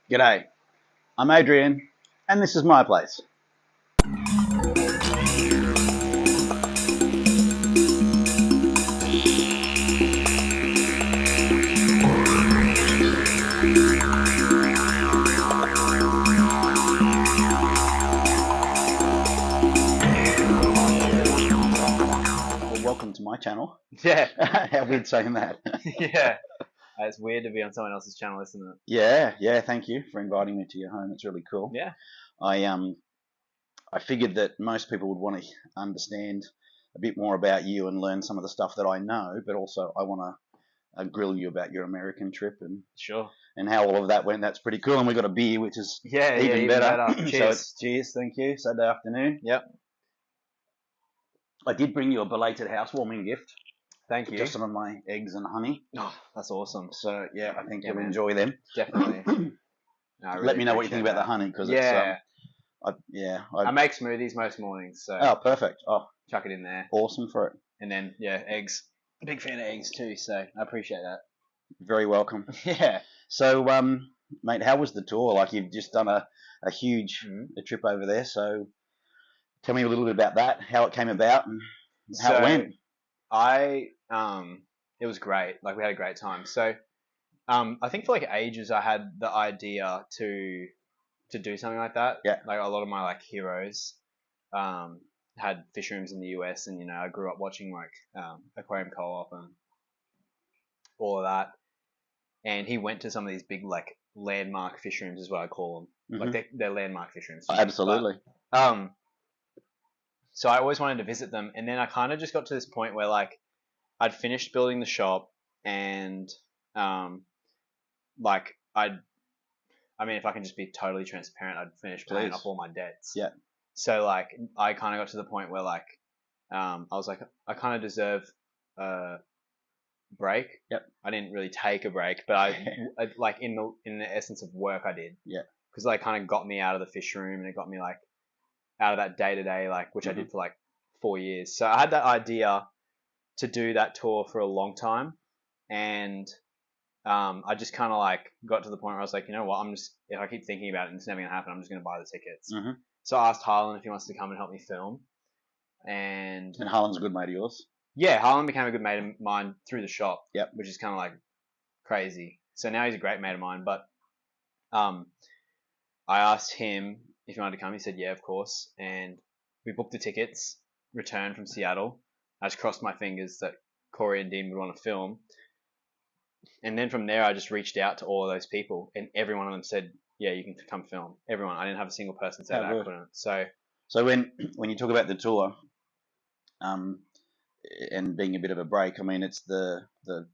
G'day, I'm Adrian, and this is my place. Well, welcome to my channel. Yeah. How weird saying that. Yeah. It's weird to be on someone else's channel, isn't it? Yeah. Thank you for inviting me to your home. It's really cool. Yeah. I figured that most people would want to understand a bit more about you and learn some of the stuff that I know, but also I want to grill you about your American trip Sure. and how all of that went. That's pretty cool. And we got a beer, which is even better. Cheers. So it's cheers. Thank you. Saturday afternoon. Yep. I did bring you a belated housewarming gift. Thank you. Just some of my eggs and honey. Oh, that's awesome. So yeah, I think Yeah, you'll man. enjoy them. Definitely. No, I really Let me know what you think appreciate about the that. honey because Yeah. I I make smoothies most mornings, so oh perfect. Oh, chuck it in there. awesome for it. And then, eggs. Big fan of eggs too, so I appreciate that. Very welcome. Yeah. So mate, how was the tour? Like you've just done a huge a trip over there. So tell me a little bit about that, how it came about, and how it went. It was great. Like we had a great time. So, I think for like ages I had the idea to do something like that. Yeah. Like a lot of my like heroes, had fish rooms in the US, and I grew up watching like Aquarium Co-op and all of that. And he went to some of these big like landmark fish rooms, is what I call them. Like they're landmark fish rooms. Absolutely. But, so I always wanted to visit them, and then I kind of just got to this point where like I'd finished building the shop, and like I mean, if I can just be totally transparent, I'd finished paying off all my debts. Yeah. So like I kind of got to the point where like I was like I kind of deserve a break. Yep. I didn't really take a break, but I like in the essence of work I did. Yeah. Because like kind of got me out of the fish room, and it got me like out of that day to day, like which I did for like 4 years. So I had that idea to do that tour for a long time, and I just kind of like got to the point where I was like, you know what, if I keep thinking about it and it's never gonna happen, I'm just gonna buy the tickets. So I asked Harlan if he wants to come and help me film, and Harlan's a good mate of yours. Yeah, Harlan became a good mate of mine through the shop. Yep. Which is kind of like crazy. So now he's a great mate of mine, but I asked him if he wanted to come. He said, yeah, of course. And we booked the tickets, returned from Seattle. I just crossed my fingers that Corey and Dean would want to film. And then from there, I just reached out to all of those people, and every one of them said, yeah, you can come film. Everyone. I didn't have a single person say that I couldn't. So when you talk about the tour, and being a bit of a break, I mean, it's the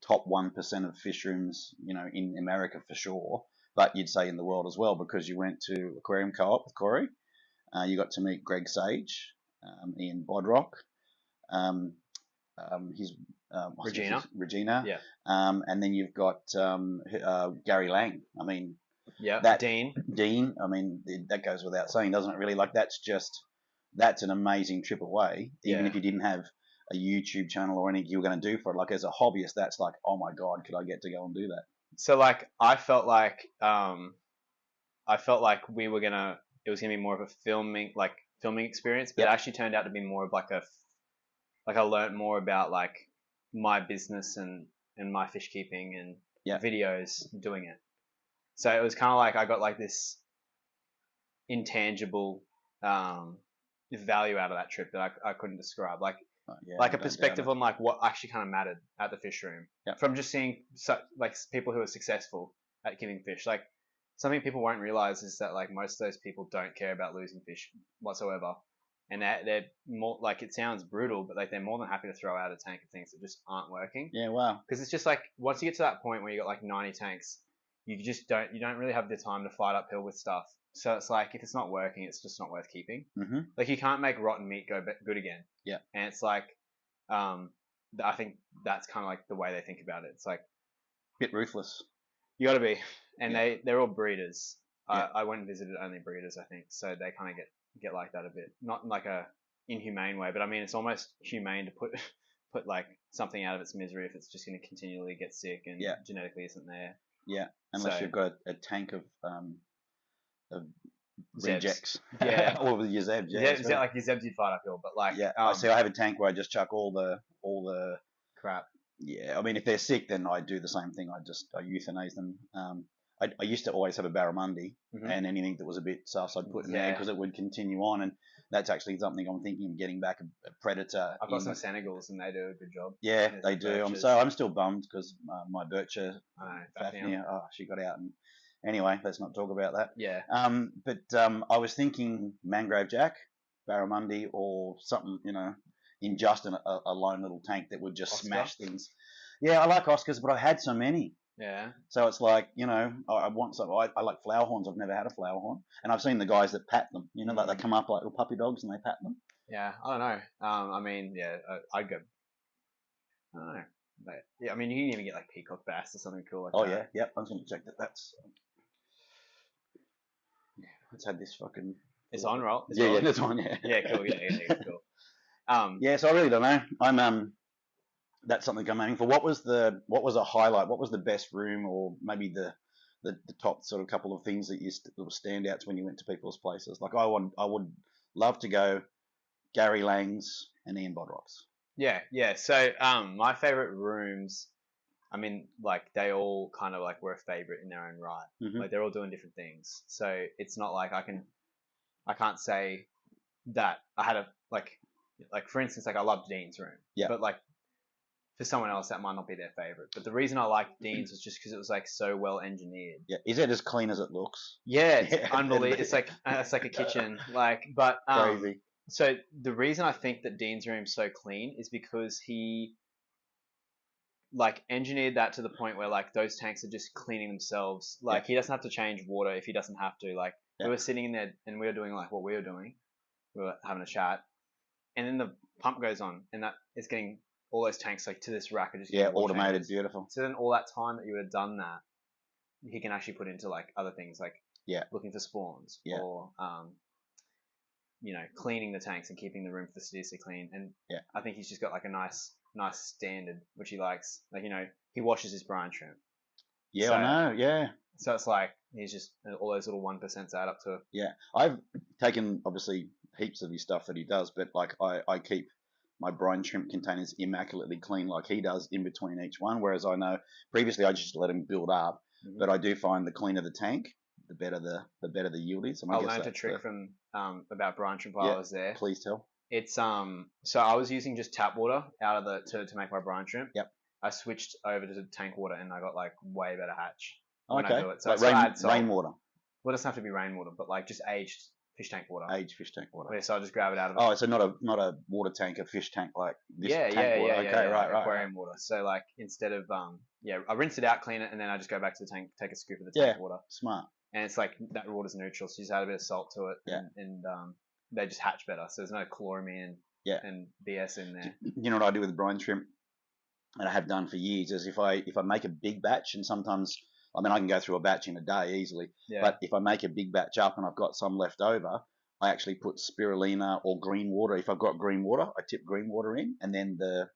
top 1% of fish rooms, in America for sure, but you'd say in the world as well, because you went to Aquarium Co-op with Corey. You got to meet Greg Sage, Ian Bodrock, Regina. Yeah. And then you've got Gary Lang. I mean, yeah, Dean. I mean, that goes without saying, doesn't it? Really, like that's an amazing trip away. Even if you didn't have a YouTube channel or anything you were going to do for it, like as a hobbyist, that's like, oh my god, could I get to go and do that? So like I felt like we were it was gonna be more of a filming experience, but it actually turned out to be more of like I learned more about like my business and my fish keeping and videos doing it. So it was kind of like I got like this intangible value out of that trip that I couldn't describe. Like a perspective on like what actually kind of mattered at the fish room from just seeing like people who are successful at keeping fish. Like something people won't realize is that like most of those people don't care about losing fish whatsoever, and they're more like, it sounds brutal, but like they're more than happy to throw out a tank of things that just aren't working. Yeah, wow. Because it's just like once you get to that point where you got like 90 tanks, you don't really have the time to fight uphill with stuff. So it's like, if it's not working, it's just not worth keeping. Like you can't make rotten meat go good again. Yeah. And it's like, I think that's kind of like the way they think about it. It's like bit ruthless. You got to be, and they're all breeders. I went and visited only breeders, I think, so they kind of get like that a bit, not in like a inhumane way, but I mean it's almost humane to put like something out of its misery if it's just going to continually get sick and genetically isn't there. Yeah, unless you've got a tank of rejects. Yeah. Or with your Zebs. Yeah, like your Zebs you'd fight uphill, but like I see. I have a tank where I just chuck all the crap. Yeah, I mean, if they're sick, then I do the same thing. I euthanize them. I used to always have a barramundi, and anything that was a bit sus, I'd put in there because it would continue on. And that's actually something I'm thinking of getting back a predator. I've got some Senegals, and they do a good job. Yeah, they do. I'm still bummed because my Bircher, Fafnir, she got out. And anyway, let's not talk about that. Yeah. But I was thinking mangrove jack, barramundi, or something, in just a lone little tank that would just Oscar? smash things. Yeah, I like Oscars, but I've had so many. Yeah. So it's like, I want some. I like flower horns. I've never had a flower horn, and I've seen the guys that pat them. Like they come up like little puppy dogs and they pat them. Yeah, I don't know. I mean, yeah, I'd go. I don't know. But, yeah, I mean, you can even get like peacock bass or something cool like that. Oh yeah, yep. I was going to check that. Yeah, let's have this fucking. It's on roll. Yeah, it's on. Yeah. Yeah, cool. Yeah, cool. Yeah, so I really don't know. I'm that's something I'm aiming for. What was a highlight? What was the best room, or maybe the top sort of couple of things that were standouts when you went to people's places? Like I would love to go Gary Lang's and Ian Bodrock's. Yeah. So my favorite rooms, I mean, like they all kind of like were a favorite in their own right. Mm-hmm. Like they're all doing different things. So it's not like I can't say that I had a like for instance, like I loved Dean's room. Yeah. But like for someone else that might not be their favorite. But the reason I liked Dean's was just because it was like so well engineered. Yeah. Is it as clean as it looks? Yeah, it's unbelievable. It's like a kitchen. But crazy. So the reason I think that Dean's room's so clean is because he like engineered that to the point where like those tanks are just cleaning themselves. Like he doesn't have to change water if he doesn't have to. Like we were sitting in there and we were doing like what we were doing. We were having a chat, and then the pump goes on, and that is getting all those tanks like to this rack are just automated, changes. beautiful. So then all that time that you would have done that, he can actually put into like other things like looking for spawns or cleaning the tanks and keeping the room fastidiously clean. And I think he's just got like a nice standard which he likes. Like he washes his brine shrimp. Yeah, so, I know. Yeah. So it's like he's just all those little 1% add up to. Yeah, I've taken obviously heaps of his stuff that he does, but like I keep my brine shrimp containers immaculately clean like he does in between each one. Whereas I know previously I just let him build up, but I do find the cleaner the tank, the better the yield is. I learned a trick from about brine shrimp while I was there. Please tell. It's so I was using just tap water out of to make my brine shrimp. Yep. I switched over to tank water and I got like way better hatch. Okay. I do it. So like rainwater. Well, it doesn't have to be rainwater, but like just aged fish tank water. Aged fish tank water. Yeah, so I just grab it out of it. Oh, so not a water tank, a fish tank like this tank water. Okay, right. Aquarium water. So like instead of I rinse it out, clean it, and then I just go back to the tank, take a scoop of the tank water. Smart. And it's like that water's neutral, so you just add a bit of salt to it, and they just hatch better. So there's no chloramine and BS in there. You know what I do with brine shrimp, and I have done for years, is if I make a big batch, and sometimes I can go through a batch in a day easily. Yeah. But if I make a big batch up and I've got some left over, I actually put spirulina or green water. If I've got green water, I tip green water in, and then the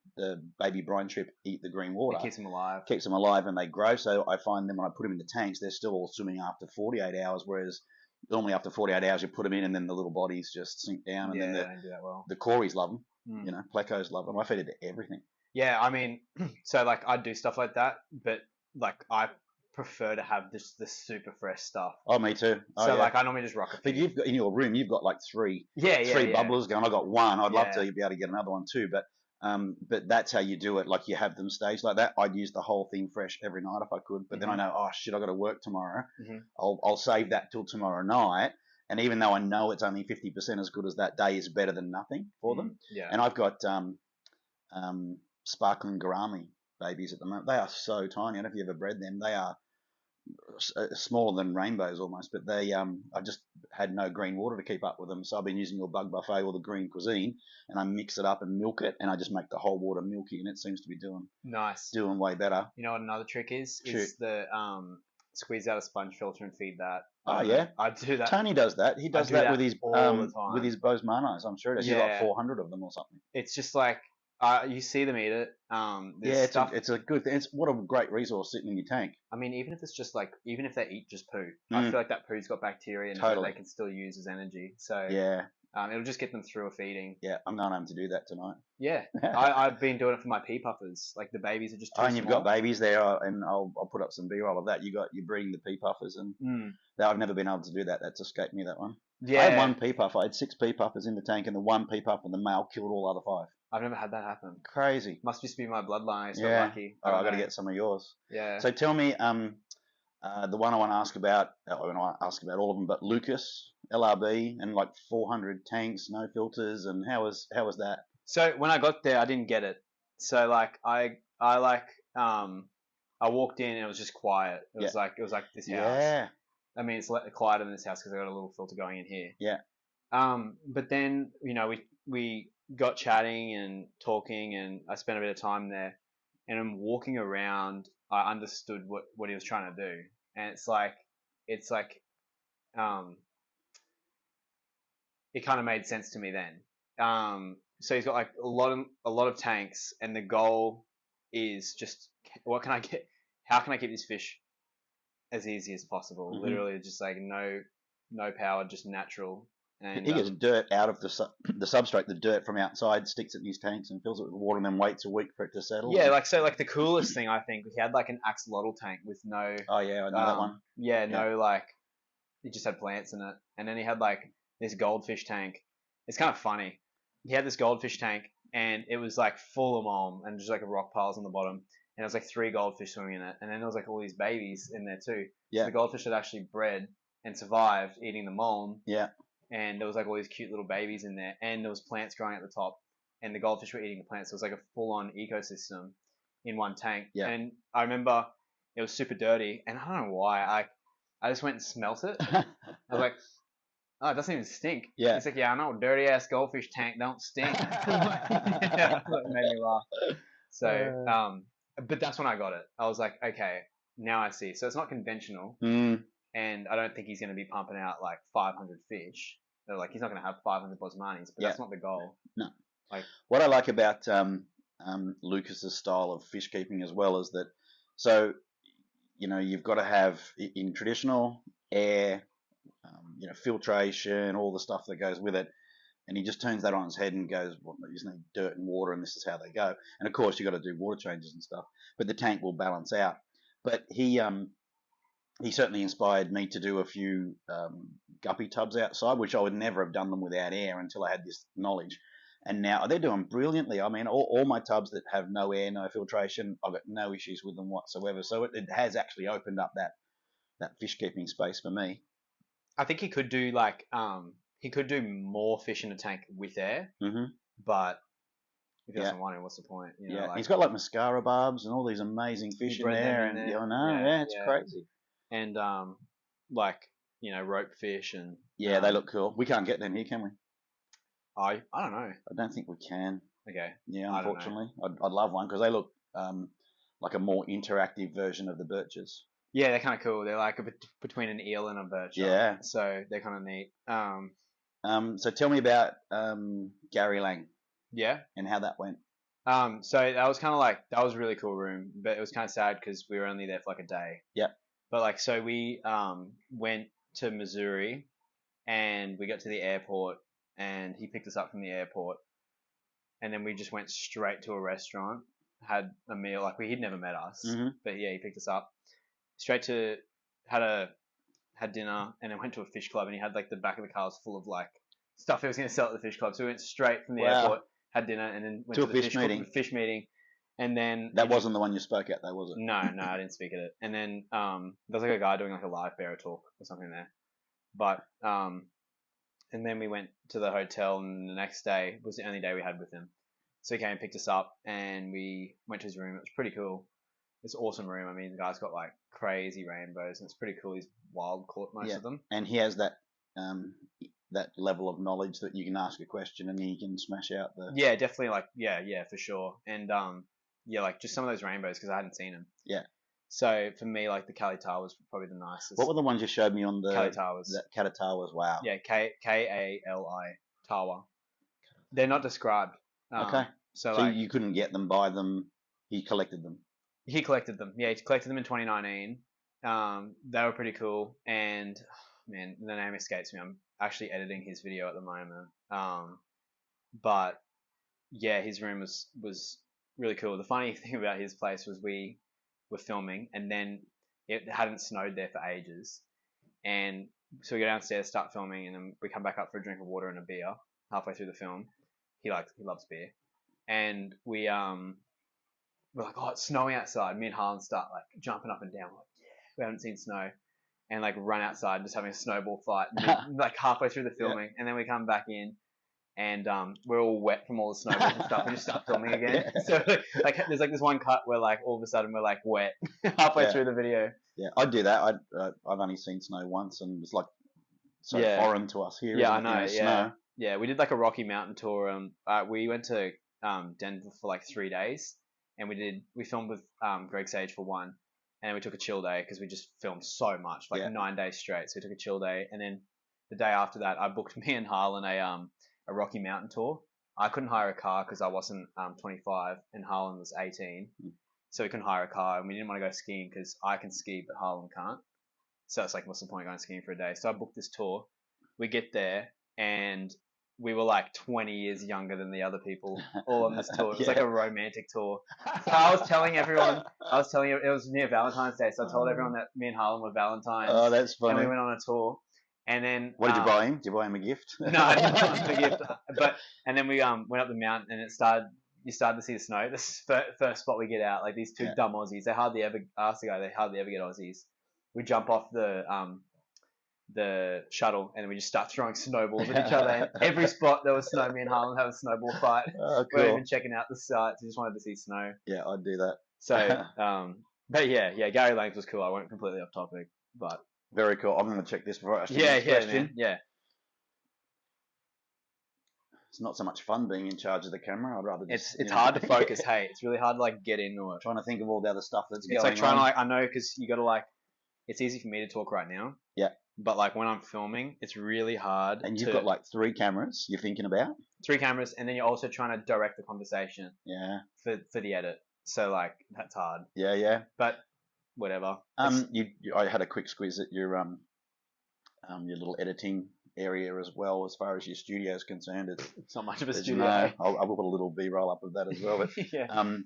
baby brine shrimp eat the green water. It keeps them alive. Keeps them alive and they grow. So I find them when I put them in the tanks, they're still all swimming after 48 hours, whereas normally after 48 hours you put them in and then the little bodies just sink down. And then they don't do that well. The cories love them. Plecos love them. I feed it to everything. Yeah, I mean, so like I do stuff like that, but like I prefer to have this super fresh stuff. Oh, me too. So like I normally just rock a few. But you've got in your room, you've got like three bubblers going. I got one. I'd love to be able to get another one too, but that's how you do it. Like you have them staged like that. I'd use the whole thing fresh every night if I could. But then I know, oh shit, I got to work tomorrow. I'll save that till tomorrow night. And even though I know it's only 50% as good as that day, is better than nothing for them. Yeah. And I've got sparkling gourami babies at the moment. They are so tiny. I don't know if you ever bred them. They are smaller than rainbows almost, but they I just had no green water to keep up with them, so I've been using your bug buffet or the green cuisine, and I mix it up and milk it, and I just make the whole water milky, and it seems to be doing way better. You know what another trick is? Is the squeeze out a sponge filter and feed that. Oh yeah, I do that. Tony does that. He does that with his Bosmanos. I'm sure he does. He's got 400 of them or something. It's just like You see them eat it. Yeah, Stuff. it's a good thing. What a great resource sitting in your tank. I mean, even if it's just like, even if they eat just poo, I Mm, feel like that poo's got bacteria in it that totally. they can still use as energy. So Yeah, it'll just get them through a feeding. yeah. I'm going home to do that tonight. Yeah, I've been doing it for my pea puffers. Like the babies are just Oh, too and you've small. got babies there, and I'll put up some B-roll of that. You're breeding the pea puffers, and Mm. I've never been able to do that. That's escaped me, that one. I had Yeah, one pea puffer. I had 6 pea puffers in the tank, and the one pea puffer, the male, killed all other 5. I've never had that happen. Crazy. Must just be my bloodline. I just got Yeah. lucky. All right, I I got to know. get some of yours. Yeah. So tell me, the one I want to ask about, I want to ask about all of them, but Lucas, LRB, and like 400 tanks, no filters, and how was that? So when I got there, I didn't get it. So like I walked in and it was just quiet. It was like this house. Yeah. I mean, it's quieter than this house because I got a little filter going in here. Yeah. But then we got chatting and talking, and I spent a bit of time there. And I'm walking around. I understood what he was trying to do, and it's like it kind of made sense to me then. So he's got like a lot of tanks, and the goal is just what can I get? How can I keep this fish as easy as possible? Mhm. Literally, just like no power, just natural. And He gets dirt out of the substrate, the dirt from outside, sticks it in his tanks and fills it with water, and then waits a week for it to settle. yeah, like the coolest thing I think he had like an axolotl tank with no. Oh yeah, I know that one. Yeah, no like, he just had plants in it, and then he had like this goldfish tank. It's kind of funny. He had this goldfish tank, and it was like full of mulm and just like a rock piles on the bottom, and there was like 3 goldfish swimming in it, and then there was like all these babies in there too. Yeah. So the goldfish had actually bred and survived eating the mulm. Yeah. And there was like all these cute little babies in there, and there was plants growing at the top, and the goldfish were eating the plants. So it was like a full-on ecosystem in one tank. Yeah. And I remember it was super dirty, and I don't know why. I just went and smelt it. I was like, oh, it doesn't even stink. Yeah. It's like, yeah, I know, dirty ass goldfish tank don't stink. Yeah, it made me laugh. So, but that's when I got it. I was like, okay, now I see. So it's not conventional, and I don't think he's going to be pumping out like 500 fish. So like, he's not going to have 500 Bosmanis, but that's not the goal. No. Like, what I like about Lucas's style of fish keeping as well is that, so you've got to have in traditional air, filtration, all the stuff that goes with it. And he just turns that on its head and goes, well, you just need dirt and water, and this is how they go. And of course, you've got to do water changes and stuff, but the tank will balance out. But he certainly inspired me to do a few guppy tubs outside, which I would never have done them without air until I had this knowledge. And now they're doing brilliantly. I mean, all my tubs that have no air, no filtration, I've got no issues with them whatsoever. So it has actually opened up that fish keeping space for me. I think he could do more fish in a tank with air, but if he doesn't want it, what's the point? He's got like mascara barbs and all these amazing fish in there, and it's crazy. And rope fish and they look cool. We can't get them here, can we? I don't know. I don't think we can. Okay. Yeah, unfortunately, I'd love one because they look like a more interactive version of the birches. Yeah, they're kind of cool. They're like between an eel and a birch. Yeah. So they're kind of neat. So tell me about Gary Lang. Yeah. And how that went. So that was kind of like, that was a really cool room, but it was kind of sad because we were only there for like a day. Yep. But like, so we went to Missouri, and we got to the airport, and he picked us up from the airport, and then we just went straight to a restaurant, had a meal. Like, he'd never met us, but yeah, he picked us up straight to had dinner, and then went to a fish club, and he had like the back of the car was full of like stuff he was going to sell at the fish club. So we went straight from the airport, had dinner, and then went to the fish meeting. And then that wasn't the one you spoke at, though, was it? No, I didn't speak at it. And then there was like a guy doing like a live bearer talk or something there. But and then we went to the hotel, and the next day was the only day we had with him. So he came and picked us up, and we went to his room. It was pretty cool. It's an awesome room. I mean, the guy's got like crazy rainbows, and it's pretty cool. He's wild caught most of them. And he has that that level of knowledge that you can ask a question and he can smash out the. Yeah, definitely. Like, yeah, for sure. And like just some of those rainbows because I hadn't seen them. Yeah. So for me, like the Kalitar was probably the nicest. What were the ones you showed me on the Kalitawas? The Kalitawas, wow. Yeah, Kali Tawa. They're not described. Okay. So like, you couldn't get them, buy them. He collected them. He collected them. Yeah, he collected them in 2019. They were pretty cool. And man, the name escapes me. I'm actually editing his video at the moment. But yeah, his room was really cool. The funny thing about his place was we were filming, and then it hadn't snowed there for ages, and so we go downstairs, start filming, and then we come back up for a drink of water and a beer halfway through the film. He loves beer, and we're like, oh, it's snowing outside. Me and Harlan start like jumping up and down, like, yeah, we haven't seen snow, and like run outside, just having a snowball fight, like halfway through the filming, and then we come back in. And we're all wet from all the snowballs and stuff. We just start filming again. Yeah. So like, there's like this one cut where like all of a sudden we're like wet halfway through the video. Yeah, I do that. I've only seen snow once, and it's like so foreign to us here. Yeah, I know. Snow. Yeah, we did like a Rocky Mountain tour. We went to Denver for like 3 days, and we filmed with Greg Sage for one, and we took a chill day because we just filmed so much, like 9 days straight. So we took a chill day, and then the day after that, I booked me and Harlan a Rocky Mountain tour. I couldn't hire a car because I wasn't 25 and Harlan was 18, so we couldn't hire a car, and we didn't want to go skiing because I can ski but Harlan can't. So it's like, what's the point of going skiing for a day? So I booked this tour. We get there and we were like 20 years younger than the other people all on this tour. It was like a romantic tour. So I was telling everyone, it was near Valentine's Day, so I told everyone that me and Harlan were Valentines. Oh, that's funny. And we went on a tour. And then what did you buy him? Did you buy him a gift? No, I didn't buy him a gift. And then we went up the mountain, and you started to see the snow. This first spot we get out, like these two dumb Aussies. They hardly ever ask the guy. They hardly ever get Aussies. We jump off the shuttle, and we just start throwing snowballs at each other. And every spot there was snow. Me and Harlan have a snowball fight. Oh, cool. We weren't even checking out the sights. We just wanted to see snow. Yeah, I'd do that. So, but yeah, Gary Lang's was cool. I went completely off topic, but. Very cool. I'm going to check this before I ask you this question. Man. Yeah. It's not so much fun being in charge of the camera. I'd rather just... It's hard to focus, hey. It's really hard to, like, get into it. Trying to think of all the other stuff that's going on. It's like trying to, like, I know, because you got to, like... It's easy for me to talk right now. Yeah. But, like, when I'm filming, it's really hard. And you've got, like, 3 cameras you're thinking about? 3 cameras, and then you're also trying to direct the conversation. Yeah. For the edit. So, like, that's hard. Yeah. But... whatever. I had a quick squeeze at your little editing area as well, as far as your studio is concerned. It's not much of a studio. No, I will put a little B-roll up of that as well. But,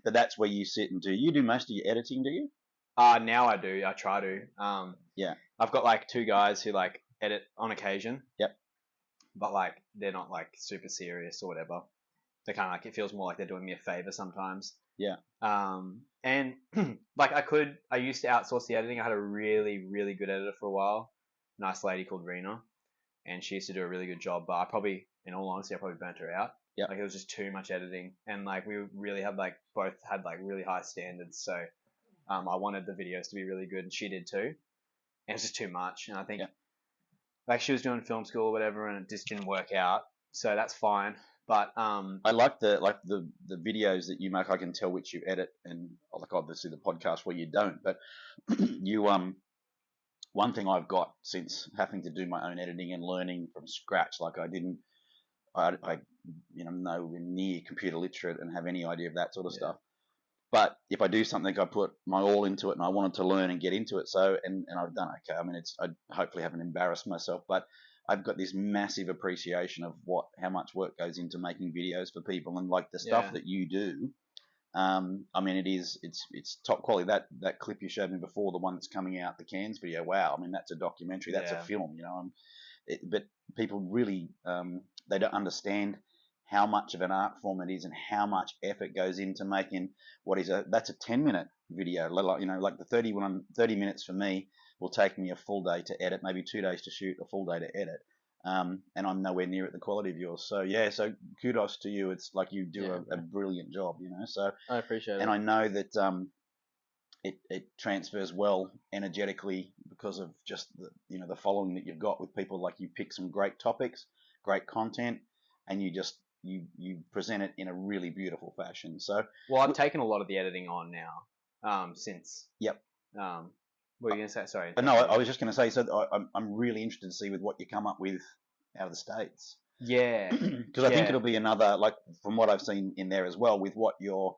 but that's where you sit and do. You do most of your editing, do you? Now I do. I try to. Yeah. I've got like 2 guys who like edit on occasion. Yep. But like they're not like super serious or whatever. They're kind of like, it feels more like they're doing me a favor sometimes. Yeah. And like I used to outsource the editing. I had a really, really good editor for a while. Nice lady called Rena, and she used to do a really good job. But in all honesty, I probably burnt her out. Yeah. Like it was just too much editing, and like we really had like both had like really high standards. So, I wanted the videos to be really good, and she did too. And it was just too much, and I think like she was doing film school or whatever, and it just didn't work out. So that's fine. But I like the videos that you make. I can tell which you edit, and like obviously the podcast where you don't. But you one thing I've got since having to do my own editing and learning from scratch, like I nowhere near computer literate and have any idea of that sort of stuff. But if I do something, I put my all into it, and I wanted to learn and get into it. So and I've done okay. I mean, I hopefully haven't embarrassed myself, but I've got this massive appreciation of how much work goes into making videos for people, and like the stuff that you do. I mean, it's top quality. That clip you showed me before, the one that's coming out, the Cairns video. Wow, I mean, that's a documentary. That's a film, you know. But people really they don't understand how much of an art form it is and how much effort goes into making that's a 10-minute video. You know, like the 30 minutes for me will take me a full day to edit, maybe 2 days to shoot, a full day to edit. And I'm nowhere near at the quality of yours. So so kudos to you. It's like you do a brilliant job, you know. So I appreciate it. And I know that it transfers well energetically because of just the following that you've got with people. Like you pick some great topics, great content, and you present it in a really beautiful fashion. So I've taken a lot of the editing on now since. Yep. What were you going to say? Sorry. No, I was just going to say, so I'm really interested to see with what you come up with out of the States. Yeah. Because I think it'll be another, like, from what I've seen in there as well, with what your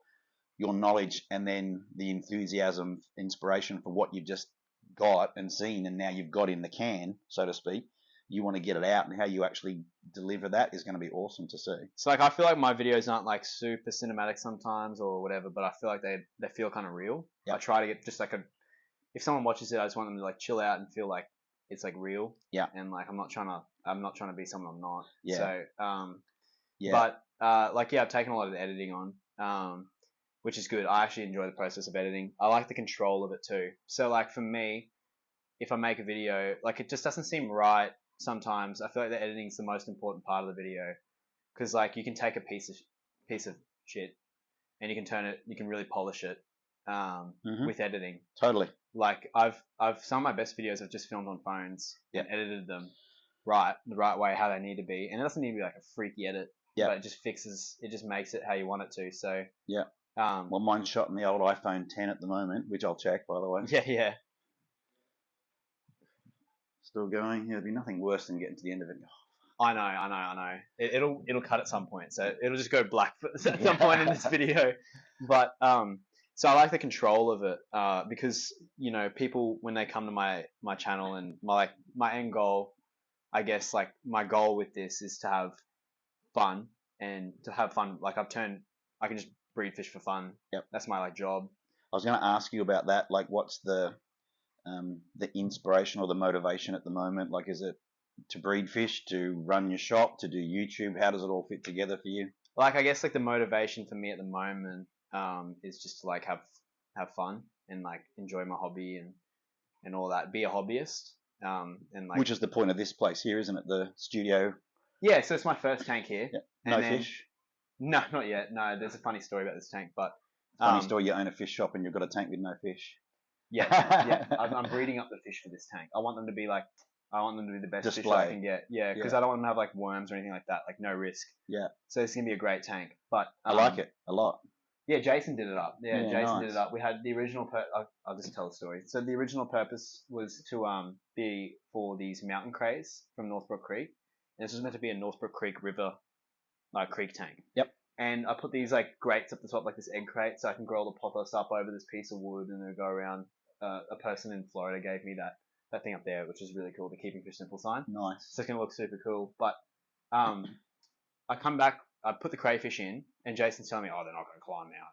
knowledge and then the enthusiasm, inspiration for what you've just got and seen, and now you've got in the can, so to speak. You want to get it out, and how you actually deliver that is going to be awesome to see. So like, I feel like my videos aren't like super cinematic sometimes or whatever, but I feel like they feel kind of real. Yep. I try to get just like if someone watches it, I just want them to like chill out and feel like it's like real. Yeah. And like, I'm not trying to be someone I'm not. Yeah. So yeah. But like, yeah, I've taken a lot of the editing on, which is good. I actually enjoy the process of editing. I like the control of it too. So like, for me, if I make a video, like, it just doesn't seem right sometimes. I feel like the editing is the most important part of the video, because like, you can take a piece of shit and you can really polish it with editing. Totally. Like, I've some of my best videos I've just filmed on phones and edited them the right way, how they need to be, and it doesn't need to be like a freaky edit. Yeah. But it just makes it how you want it to. So yeah. Well, mine's shot in the old iPhone 10 at the moment, which I'll check, by the way. Yeah. Still going. There'll be nothing worse than getting to the end of it. I know. It'll cut at some point, so it'll just go black at some point in this video. But so I like the control of it, because, you know, people, when they come to my channel, and my end goal, I guess, like, my goal with this is to have fun, and to have fun. Like, I can just breed fish for fun. Yep. That's my like job. I was going to ask you about that. Like, what's the inspiration or the motivation at the moment? Like, is it to breed fish, to run your shop, to do YouTube? How does it all fit together for you? Like, I guess, like, the motivation for me at the moment is just to like have fun and like enjoy my hobby and all that. Be a hobbyist. And like, which is the point of this place here, isn't it? The studio. Yeah, so it's my first tank here. Yeah. No fish? No, not yet. No, there's a funny story about this tank, but funny story. You own a fish shop and you've got a tank with no fish. Yeah. I'm breeding up the fish for this tank. I want them to be the best display. Fish I can get. Yeah, because I don't want them to have like worms or anything like that. Like, no risk. Yeah. So it's gonna be a great tank. But I like it a lot. Yeah, Jason did it up. Yeah, Jason did it up. We had the original. I'll just tell the story. So the original purpose was to be for these mountain crays from Northbrook Creek. And this was meant to be a Northbrook Creek River, like, creek tank. Yep. And I put these like grates up the top, like this egg crate, so I can grow all the pothos up over this piece of wood, and then go around. A person in Florida gave me that thing up there, which is really cool. The Keeping Fish Simple sign. Nice. So it's gonna look super cool. But I come back, I put the crayfish in, and Jason's telling me, oh, they're not gonna climb out,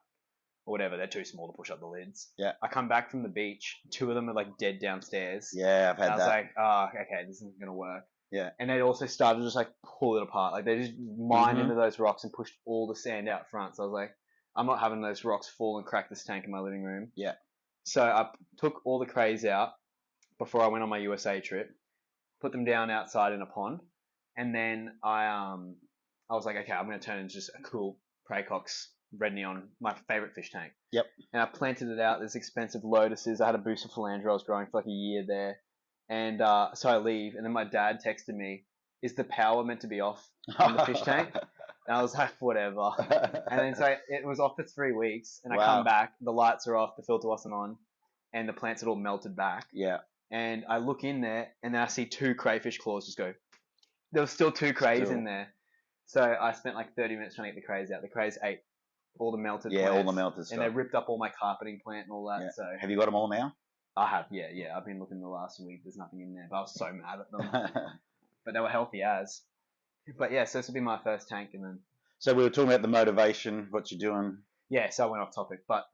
or whatever. They're too small to push up the lids. Yeah. I come back from the beach. 2 of them are like dead downstairs. Yeah, I've had that. I was like, oh, okay, this isn't gonna work. Yeah. And they also started to just like pull it apart. Like, they just mined into those rocks and pushed all the sand out front. So I was like, I'm not having those rocks fall and crack this tank in my living room. Yeah. So I took all the crays out before I went on my USA trip, put them down outside in a pond, and then I was like, okay, I'm going to turn it into just a cool Praecox red neon, my favorite fish tank. Yep. And I planted it out. There's expensive lotuses. I had a booster philandra I was growing for like a year there. And so I leave, and then my dad texted me, is the power meant to be off on the fish tank? And I was like, whatever. And then so it was off for 3 weeks, and I come back, the lights are off, the filter wasn't on, and the plants had all melted back. Yeah. And I look in there, and then I see 2 crayfish claws just go. There was still 2 crays in there. So I spent like 30 minutes trying to get the crays out. The crays ate all the melted plants. Yeah, all the melted stuff. And they ripped up all my carpeting plant and all that. Yeah. So have you got them all now? I have, yeah. I've been looking the last week. There's nothing in there, but I was so mad at them. But they were healthy as. But yeah, so this will be my first tank, and then. So we were talking about the motivation, what you're doing. Yeah, so I went off topic, but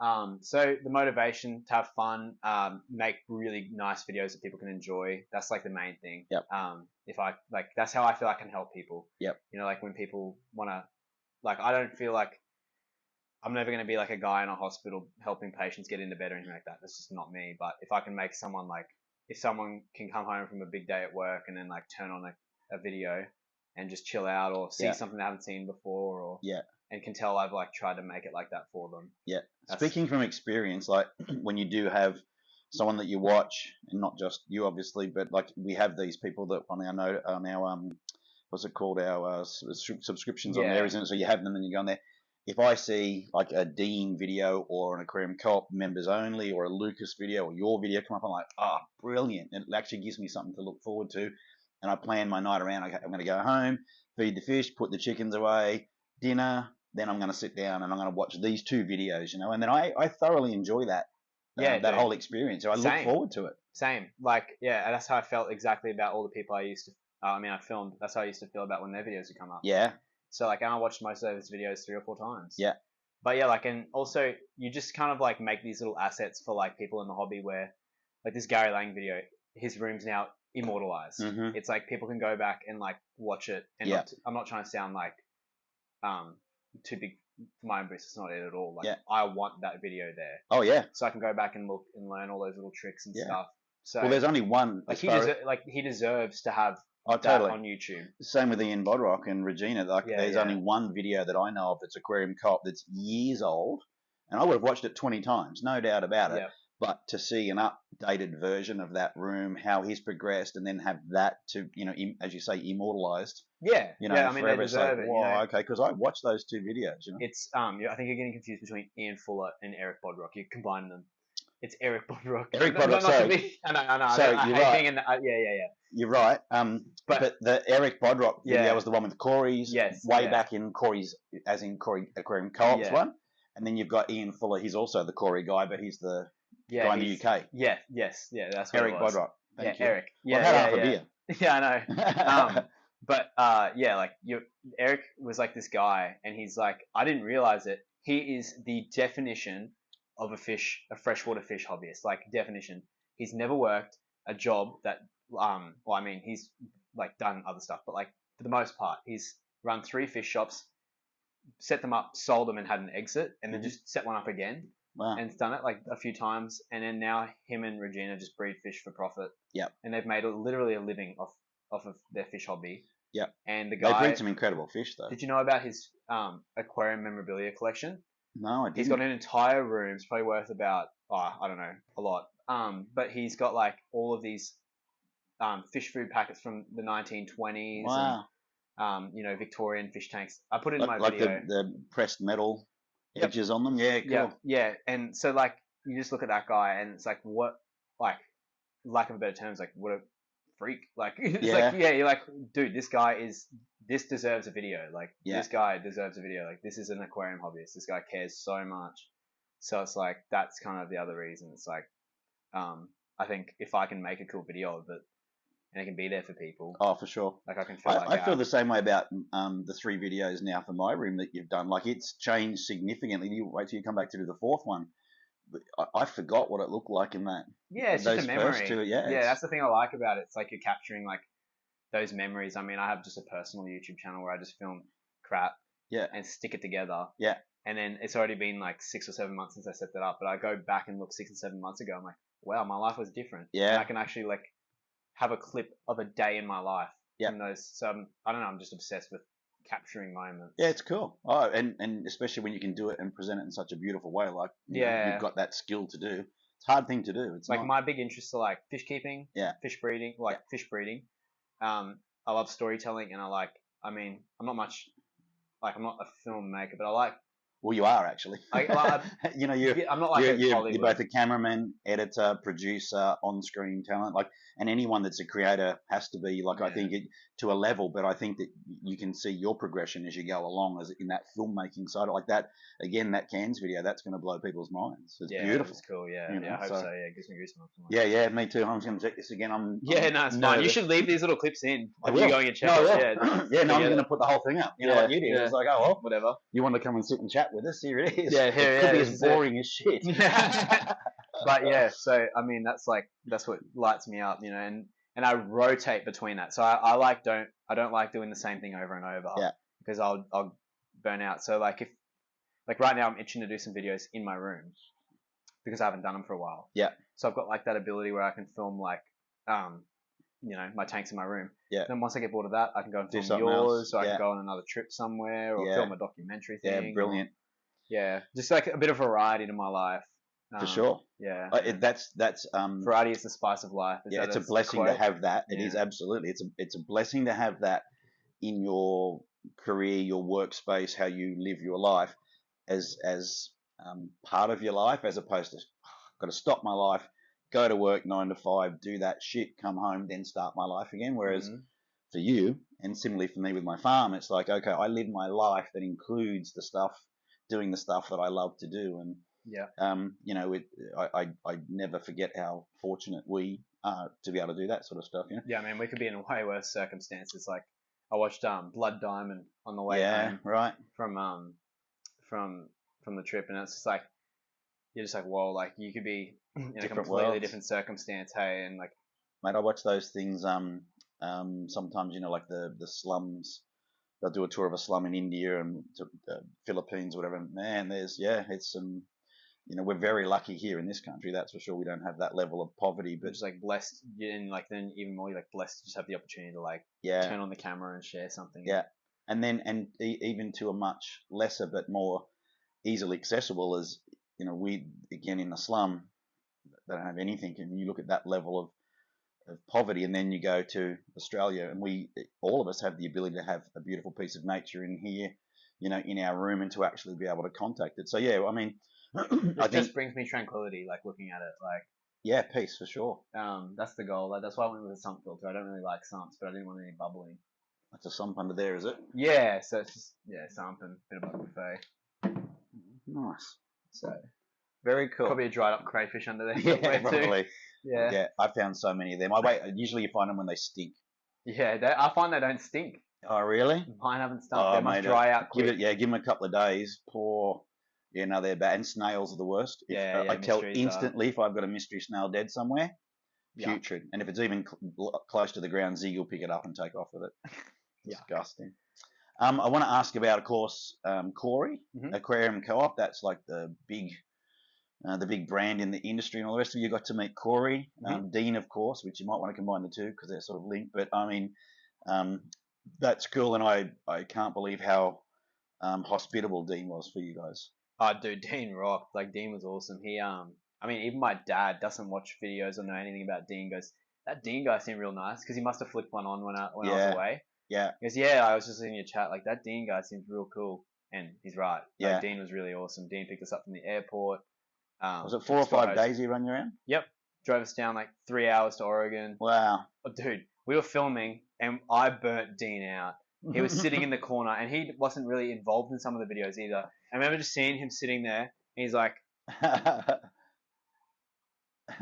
so the motivation to have fun, make really nice videos that people can enjoy. That's like the main thing. Yep. If I like, that's how I feel I can help people. Yep. You know, like when people wanna, like, I don't feel like I'm never going to be like a guy in a hospital helping patients get into bed or anything like that. That's just not me. But if I can make someone like, if someone can come home from a big day at work and then like turn on a video and just chill out, or see something they haven't seen before, or and can tell I've like tried to make it like that for them. Yeah. Speaking from experience, like when you do have someone that you watch, and not just you obviously, but like we have these people that on our what's it called, our subscriptions on there, isn't it? So you have them and you go on there. If I see like a Dean video or an Aquarium Co-op members only, or a Lucas video or your video come up, I'm like, brilliant. And it actually gives me something to look forward to. and I plan my night around. I'm going to go home, feed the fish, put the chickens away, dinner. Then I'm going to sit down and I'm going to watch these 2 videos, and then I thoroughly enjoy that. That whole experience. So I look forward to it. Same. Like, yeah, that's how I felt exactly about all the people I used to. I filmed. That's how I used to feel about when their videos would come up. Yeah. So like, and I watched most of those videos 3 or 4 times. Yeah. But yeah, like, and also you just kind of like make these little assets for like people in the hobby where, like this Gary Lang video, his room's now immortalized. Mm-hmm. It's like people can go back and like watch it. And I'm not trying to sound like too big for my own boost. It's not it at all. Like I want that video there. Oh yeah. So I can go back and look and learn all those little tricks and stuff. So well, there's only one. Like he deserves to have that totally on YouTube. Same with Ian Bodrock and Regina. Like there's only one video that I know of that's aquarium co-op that's years old, and I would have watched it 20 times, no doubt about it. But to see an updated version of that room, how he's progressed, and then have that to, as you say, immortalized. Yeah. I mean, they deserve it. Okay, because I watched those 2 videos. It's I think you're getting confused between Ian Fuller and Eric Bodrock. You're combining them. It's Eric Bodrock. Eric Bodrock. Sorry. I know. So you're right. Yeah. You're right. But the Eric Bodrock video was the one with Corey's. Yes. Back in Corey's, as in Corey Aquarium Co-op's one. And then you've got Ian Fuller. He's also the Corey guy, but he's the guy in the UK. Yeah. Yes. Yeah. That's what Eric it was. Bodrock. Thank you. Eric. Yeah. Well, half a beer. Yeah, I know. But like Eric was like this guy, and he's like, I didn't realize it. He is the definition of a freshwater fish hobbyist. Like definition. He's never worked a job that, he's like done other stuff, but like for the most part, he's run 3 fish shops, set them up, sold them, and had an exit, and then just set one up again. Wow. And done it like a few times, and then now him and Regina just breed fish for profit. Yep. And they've made literally a living off of their fish hobby. Yep. And the guy, they breed some incredible fish though. Did you know about his aquarium memorabilia collection? No, I didn't. He's got an entire room. It's probably worth about I don't know, a lot. But he's got like all of these fish food packets from the 1920s. Wow. And, Victorian fish tanks. I put it in my video. Like the pressed metal edges on them. Yeah, cool. Yeah. And so like you just look at that guy, and it's like, what, like, lack of a better terms, like, what a freak. Like it's you're like, dude, this deserves a video. Like this guy deserves a video. Like this is an aquarium hobbyist. This guy cares so much. So it's like, that's kind of the other reason. It's like, I think if I can make a cool video of it and it can be there for people. Oh, for sure. Like I can feel I feel the same way about the 3 videos now for my room that you've done. Like it's changed significantly. You wait till you come back to do the 4th one. I forgot what it looked like in that. Yeah, it's just a memory. First 2, yeah, that's the thing I like about it. It's like you're capturing like those memories. I mean, I have just a personal YouTube channel where I just film crap. Yeah. And stick it together. Yeah. And then it's already been like 6 or 7 months since I set that up. But I go back and look 6 and 7 months ago. I'm like, wow, my life was different. Yeah. And I can actually like have a clip of a day in my life. Yeah. From those. So I don't know. I'm just obsessed with capturing moments. Yeah, it's cool. Oh, and especially when you can do it and present it in such a beautiful way. Like, you know, you've got that skill to do. It's a hard thing to do. It's like my big interests are like fish keeping, fish breeding, fish breeding. I love storytelling, and I'm not a filmmaker, but I like. Well, you are actually. I'm not like you're both a cameraman, editor, producer, on-screen talent. Like, and anyone that's a creator has to be like. I think to a level, but I think that you can see your progression as you go along, as in that filmmaking side. Like that again, that Cairns video, that's going to blow people's minds. It's beautiful. It's cool. Yeah, I hope so. Yeah, it gives me goosebumps. Yeah, me too. I'm just going to check this again. It's fine. You should leave these little clips in. If you're going and check it. I'm going to put the whole thing up. You know, like you did. Yeah. It's like, oh well, whatever. You want to come and sit and chat with us? Here it is. Yeah, it could be as boring as shit. But so I mean, that's what lights me up, you know, and I rotate between that. So I don't like doing the same thing over and over. Yeah. Because I'll burn out. So like right now I'm itching to do some videos in my room because I haven't done them for a while. Yeah. So I've got like that ability where I can film like my tanks in my room. Yeah. Then once I get bored of that, I can go and film yours, or I can go on another trip somewhere, or film a documentary thing. Yeah, brilliant. Just like a bit of variety to my life. For sure. Yeah. That's variety is the spice of life. It's a blessing to have that. It is absolutely. It's a blessing to have that in your career, your workspace, how you live your life, as part of your life, as opposed to I've got to stop my life, go to work 9 to 5, do that shit, come home, then start my life again. Whereas for you, and similarly for me with my farm, it's like, okay, I live my life that includes doing the stuff that I love to do. And you know, I never forget how fortunate we are to be able to do that sort of stuff. You know? Yeah, I mean, we could be in way worse circumstances. Like, I watched Blood Diamond on the way home from the trip, and it's just like, you're just like, whoa, like you could be in a completely different circumstance, hey, and like, mate, I watch those things. Sometimes, you know, like the slums. They'll do a tour of a slum in India and Philippines, whatever. Man, it's some. You know, we're very lucky here in this country. That's for sure. We don't have that level of poverty, but just like blessed, and like then even more, like blessed to just have the opportunity to like turn on the camera and share something. Yeah, and then even to a much lesser but more easily accessible as, you know, we again in the slum, they don't have anything, and you look at that level of poverty, and then you go to Australia, and all of us have the ability to have a beautiful piece of nature in here, you know, in our room, and to actually be able to contact it. So yeah, I mean, it just brings me tranquility, like looking at it, like peace for sure. That's the goal. Like, that's why I went with a sump filter. I don't really like sumps, but I didn't want any bubbling. That's a sump under there, is it? Yeah, so it's just sump and a bit of buffet. Nice. So very cool. Probably a dried up crayfish under there. Yeah, probably. Too. Yeah, I found so many of them. Usually you find them when they stink. Yeah, I find they don't stink. Oh, really? Mine haven't stunk. They must dry out quick. Give them a couple of days. Yeah, no, they're bad. And snails are the worst. I tell instantly if I've got a mystery snail dead somewhere, putrid. And if it's even close to the ground, Zig will pick it up and take off with it. Disgusting. I want to ask about, of course, Corey, Aquarium Co-op. That's like the big brand in the industry, and all the rest of you got to meet Corey. Dean, of course, which you might want to combine the two because they're sort of linked. But I mean, that's cool, and I can't believe how hospitable Dean was for you guys. Oh, dude, Dean rocked. Like, Dean was awesome. He, I mean, even my dad doesn't watch videos or know anything about Dean. Goes, that Dean guy seemed real nice, because he must have flicked one on when I was away. Yeah. He goes, I was just in your chat. Like, that Dean guy seems real cool, and he's right. Like, Dean was really awesome. Dean picked us up from the airport. Was it 4 or 5 days he run you around? Yep. Drove us down like 3 hours to Oregon. Wow. Oh, dude, we were filming, and I burnt Dean out. He was sitting in the corner, and he wasn't really involved in some of the videos either. I remember just seeing him sitting there, and he's like,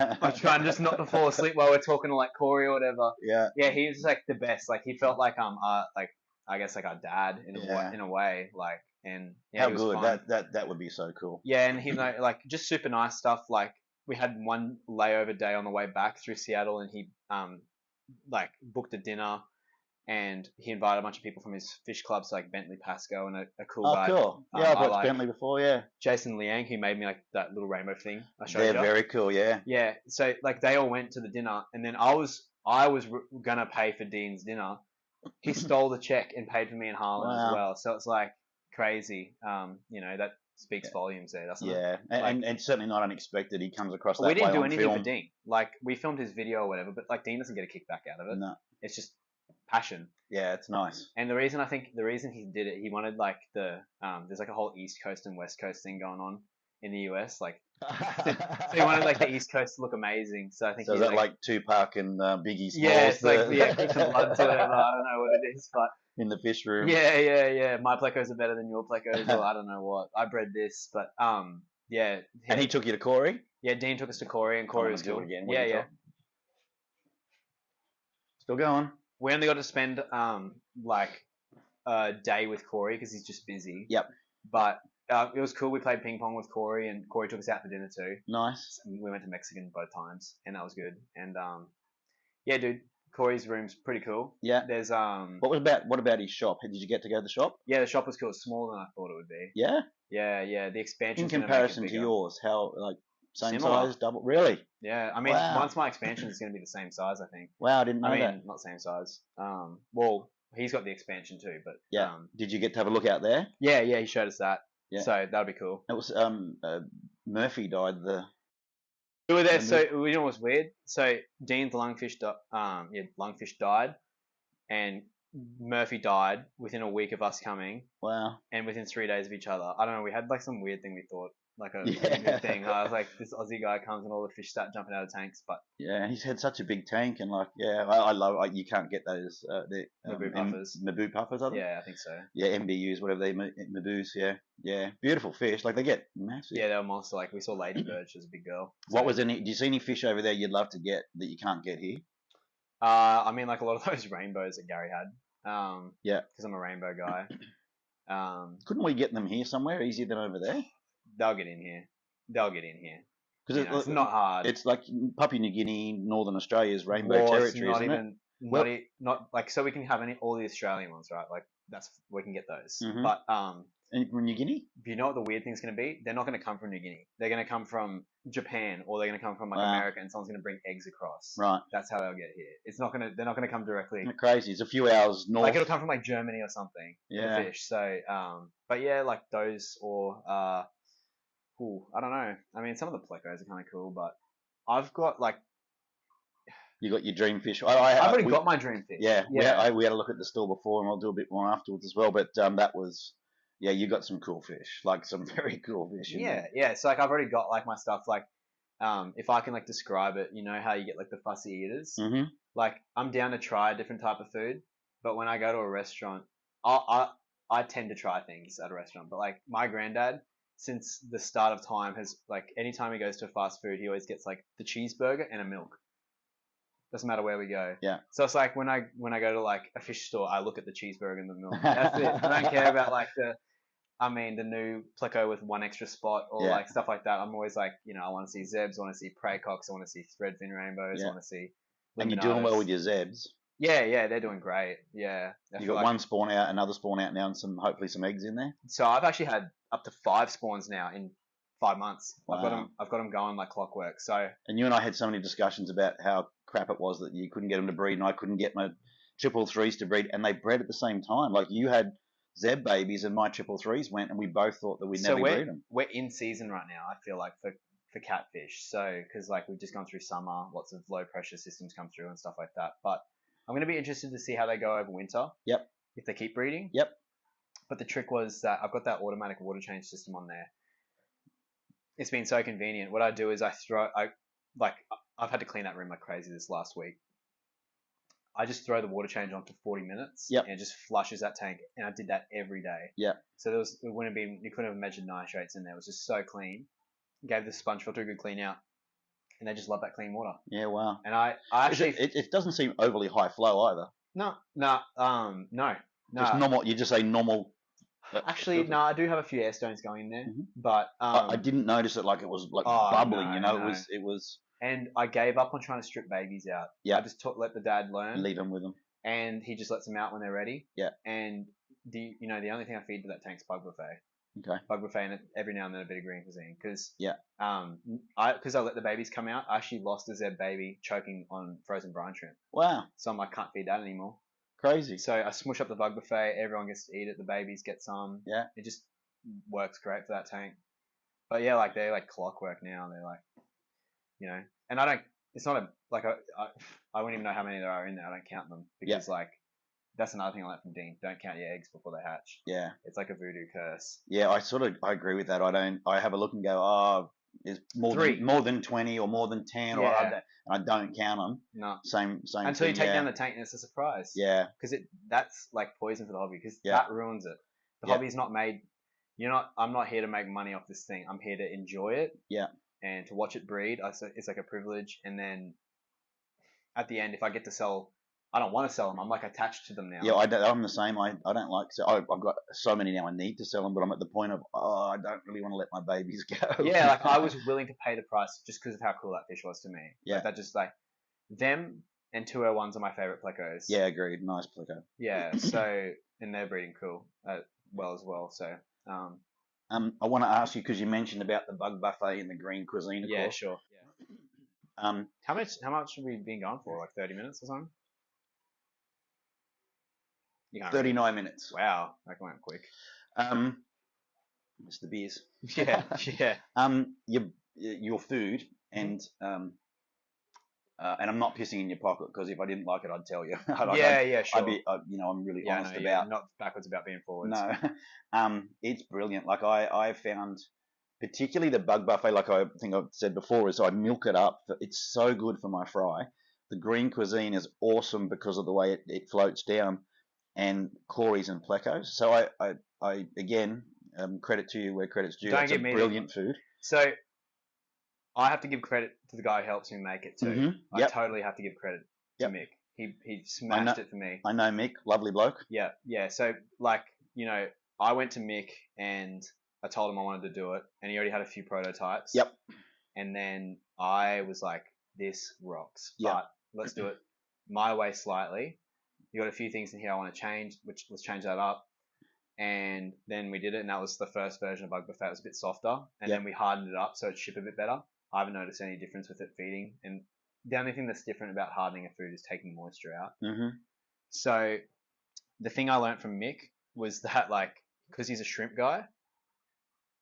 I'm trying just not to fall asleep while we're talking to like Corey or whatever. Yeah. Yeah, he was like the best. Like, he felt like I guess like our dad in a way. Like, and how good that would be so cool. Yeah, and he like just super nice stuff. Like, we had one layover day on the way back through Seattle, and he like booked a dinner. And he invited a bunch of people from his fish clubs, like Bentley Pasco and a cool guy. Oh, cool. Yeah, I've watched Bentley before, yeah. Jason Liang, who made me like that little rainbow thing I showed you. They're very cool, yeah. Yeah, so like they all went to the dinner, and then I was gonna pay for Dean's dinner. He stole the check and paid for me and Harlan as well. So it's like crazy. You know, that speaks volumes there, doesn't it? Yeah, and certainly not unexpected. He comes across that way. We didn't do on anything film. for Dean. Like, we filmed his video or whatever, but like Dean doesn't get a kickback out of it. No. It's just passion. Yeah, it's nice. And the reason he did it, he wanted like there's like a whole East Coast and West Coast thing going on in the US, like so he wanted like the East Coast to look amazing. So I think is that like Tupac and Biggie's? Yeah, it's like Crips and Bloods or whatever. I don't know what it is, but in the fish room. Yeah. My plecos are better than your plecos, or I don't know what. I bred this, but yeah. And he took you to Corey? Yeah, Dean took us to Corey, and Corey was cool. Again. Yeah. Still going. We only got to spend like a day with Corey because he's just busy. Yep. But it was cool. We played ping pong with Corey, and Corey took us out for dinner too. Nice. And we went to Mexican both times, and that was good. And yeah, dude, Corey's room's pretty cool. Yeah. There's What about his shop? Did you get to go to the shop? Yeah, the shop was cool. It's smaller than I thought it would be. Yeah. Yeah. The expansion. In comparison to yours, how like same Similar. size, double? Really? Yeah. I mean, once my expansion is going to be the same size, I think. Wow, I didn't know that. Not same size. Well, he's got the expansion too, but yeah. Did you get to have a look out there? Yeah. He showed us that. Yeah. So that'll be cool. It was Murphy died We were there, so you know what's weird? So Dean's lungfish died, and Murphy died within a week of us coming. Wow. And within 3 days of each other. I don't know, we had like some weird thing we thought like a good thing. I was like, this Aussie guy comes and all the fish start jumping out of tanks. But yeah, he's had such a big tank, and like, I love. You can't get those Naboo puffers. Naboo puffers, are they? Yeah, I think so. Yeah, MBUs, whatever they Naboos. Yeah, beautiful fish. Like they get massive. Yeah, they were monster. Like we saw ladybird. She was a big girl. So, what was any? Do you see any fish over there you'd love to get that you can't get here? I mean, like a lot of those rainbows that Gary had. Yeah, because I'm a rainbow guy. Couldn't we get them here somewhere easier than over there? They'll get in here. Because it's not hard. It's like Papua New Guinea, Northern Australia's rainbow territory, isn't it? Not like so we can have all the Australian ones, right? Like we can get those. Mm-hmm. But and from New Guinea? You know what the weird thing's going to be? They're not going to come from New Guinea. They're going to come from Japan, or they're going to come from America, and someone's going to bring eggs across. Right. That's how they'll get here. They're not going to come directly. Crazy. It's a few hours north. Like it'll come from like Germany or something. Yeah. The fish. So, but yeah, like those or I don't know. I mean, some of the plecos are kind of cool, but I've got like. You got your dream fish. I've already got my dream fish. Yeah. We had a look at the store before, and I'll do a bit more afterwards as well. But that was. Yeah, you got some cool fish, like some very cool fish. Yeah. So like I've already got like my stuff. Like, if I can like describe it, you know how you get like the fussy eaters. Mm-hmm. Like I'm down to try a different type of food, but when I go to a restaurant, I tend to try things at a restaurant. But like my granddad, since the start of time, has like anytime he goes to fast food, he always gets like the cheeseburger and a milk. Doesn't matter where we go. Yeah. So it's like when I go to like a fish store, I look at the cheeseburger and the milk. That's it. I don't care about like the new pleco with one extra spot or like stuff like that. I'm always like, I want to see zebs, I want to see praycocks, I want to see threadfin rainbows, I want to see. And you're doing well with your zebs. Yeah, they're doing great. Yeah. You got one spawn out, another spawn out now, and hopefully some eggs in there. So I've actually had up to 5 spawns now in 5 months. Wow. I've got them going like clockwork. So. And you and I had so many discussions about how crap it was that you couldn't get them to breed, and I couldn't get my 333s to breed, and they bred at the same time. Like you had Zeb babies, and my 333s went, and we both thought that we'd never breed them. We're in season right now. I feel like for catfish. So because like we've just gone through summer, lots of low pressure systems come through and stuff like that. But I'm going to be interested to see how they go over winter. Yep. If they keep breeding. Yep. But the trick was that I've got that automatic water change system on there. It's been so convenient. What I do is I've had to clean that room like crazy this last week. I just throw the water change on for 40 minutes. Yep. And it just flushes that tank. And I did that every day. Yeah. So you couldn't have measured nitrates in there. It was just so clean. Gave the sponge filter a good clean out. And they just love that clean water. Yeah, wow. And I actually... It doesn't seem overly high flow either. No. Just normal, you just say normal... Actually, no, I do have a few air stones going in there. Mm-hmm. But... I didn't notice it like it was like bubbling, no. It was... And I gave up on trying to strip babies out. Yeah. I just let the dad learn. Leave them with them. And he just lets them out when they're ready. Yeah. And the only thing I feed to that tank's bug buffet. Okay. Bug buffet and every now and then a bit of green cuisine. Because I let the babies come out, I actually lost a Zeb baby choking on frozen brine shrimp. Wow. So I'm like, can't feed that anymore. Crazy. So I smush up the bug buffet, everyone gets to eat it, the babies get some. Yeah. It just works great for that tank. But yeah, like they're like clockwork now. They're like, and it's not I wouldn't even know how many there are in there. I don't count them because like that's another thing I learned from Dean. Don't count your eggs before they hatch. Yeah. It's like a voodoo curse. Yeah, I agree with that. I have a look and go, is more than 20 or more than 10 or I don't count them. No. Same until you take down the tank and it's a surprise. Yeah. Because that's like poison for the hobby because that ruins it. The hobby's not made. I'm not here to make money off this thing. I'm here to enjoy it. Yeah. And to watch it breed, it's like a privilege. And then at the end, if I get to sell, I don't want to sell them. I'm like attached to them now. Yeah, I'm the same. I don't like to. I've got so many now. I need to sell them, but I'm at the point of I don't really want to let my babies go. Yeah, like I was willing to pay the price just because of how cool that fish was to me. Yeah, like, that just like them and 201s are my favorite plecos. Yeah, agreed. Nice pleco. Yeah, so and they're breeding cool as well. So I want to ask you because you mentioned about the bug buffet and the green cuisine. Of course. Sure. Yeah. How much have we been going for? Like 30 minutes or something? 39 minutes. Wow, that went quick. It's the beers. Yeah. Your food and I'm not pissing in your pocket because if I didn't like it, I'd tell you. Sure. I'm really honest about. Not backwards about being forwards. No, it's brilliant. Like I found particularly the bug buffet, like I think I've said before, is I milk it up. It's so good for my fry. The green cuisine is awesome because of the way it floats down, and Corey's and Plecos. So I again, credit to you where credit's due. It's a brilliant food. So I have to give credit to the guy who helps me make it too. Mm-hmm. Yep. I totally have to give credit to Mick. He smashed it for me. I know Mick, lovely bloke. Yeah, yeah. So like, I went to Mick and I told him I wanted to do it, and he already had a few prototypes. Yep. And then I was like, this rocks. Yep. But let's do it my way slightly. You got a few things in here I want to change, which let's change that up. And then we did it, and that was the first version of Bug Buffet. It was a bit softer, and then we hardened it up so it ship a bit better. I haven't noticed any difference with it feeding, and the only thing that's different about hardening a food is taking moisture out. Mm-hmm. So the thing I learned from Mick was that, like, because he's a shrimp guy,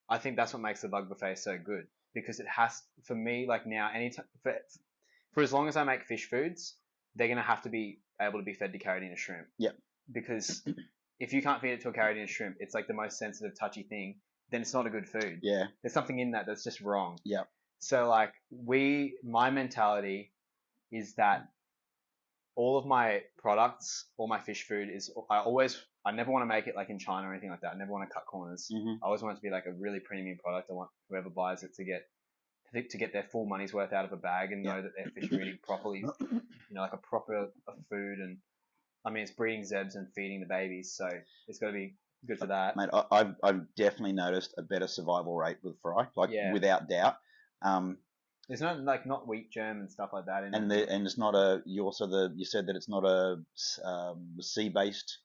I think that's what makes the Bug Buffet so good, because it has, for me, like now, anytime for as long as I make fish foods, they're gonna have to be able to be fed to Caridina shrimp. Yep. Because if you can't feed it to a Caridina shrimp, it's like the most sensitive, touchy thing. Then it's not a good food. Yeah. There's something in that that's just wrong. Yeah. So like my mentality is that all of my products, all my fish food is, I never want to make it like in China or anything like that. I never want to cut corners. Mm-hmm. I always want it to be like a really premium product. I want whoever buys it to get their full money's worth out of a bag and know that their fish are eating properly, like a proper food. And I mean, it's breeding zebs and feeding the babies, so it's got to be good for that. Mate, I've definitely noticed a better survival rate with fry, without doubt. There's not wheat germ and stuff like that in it. And it's not you said that it's not a sea based.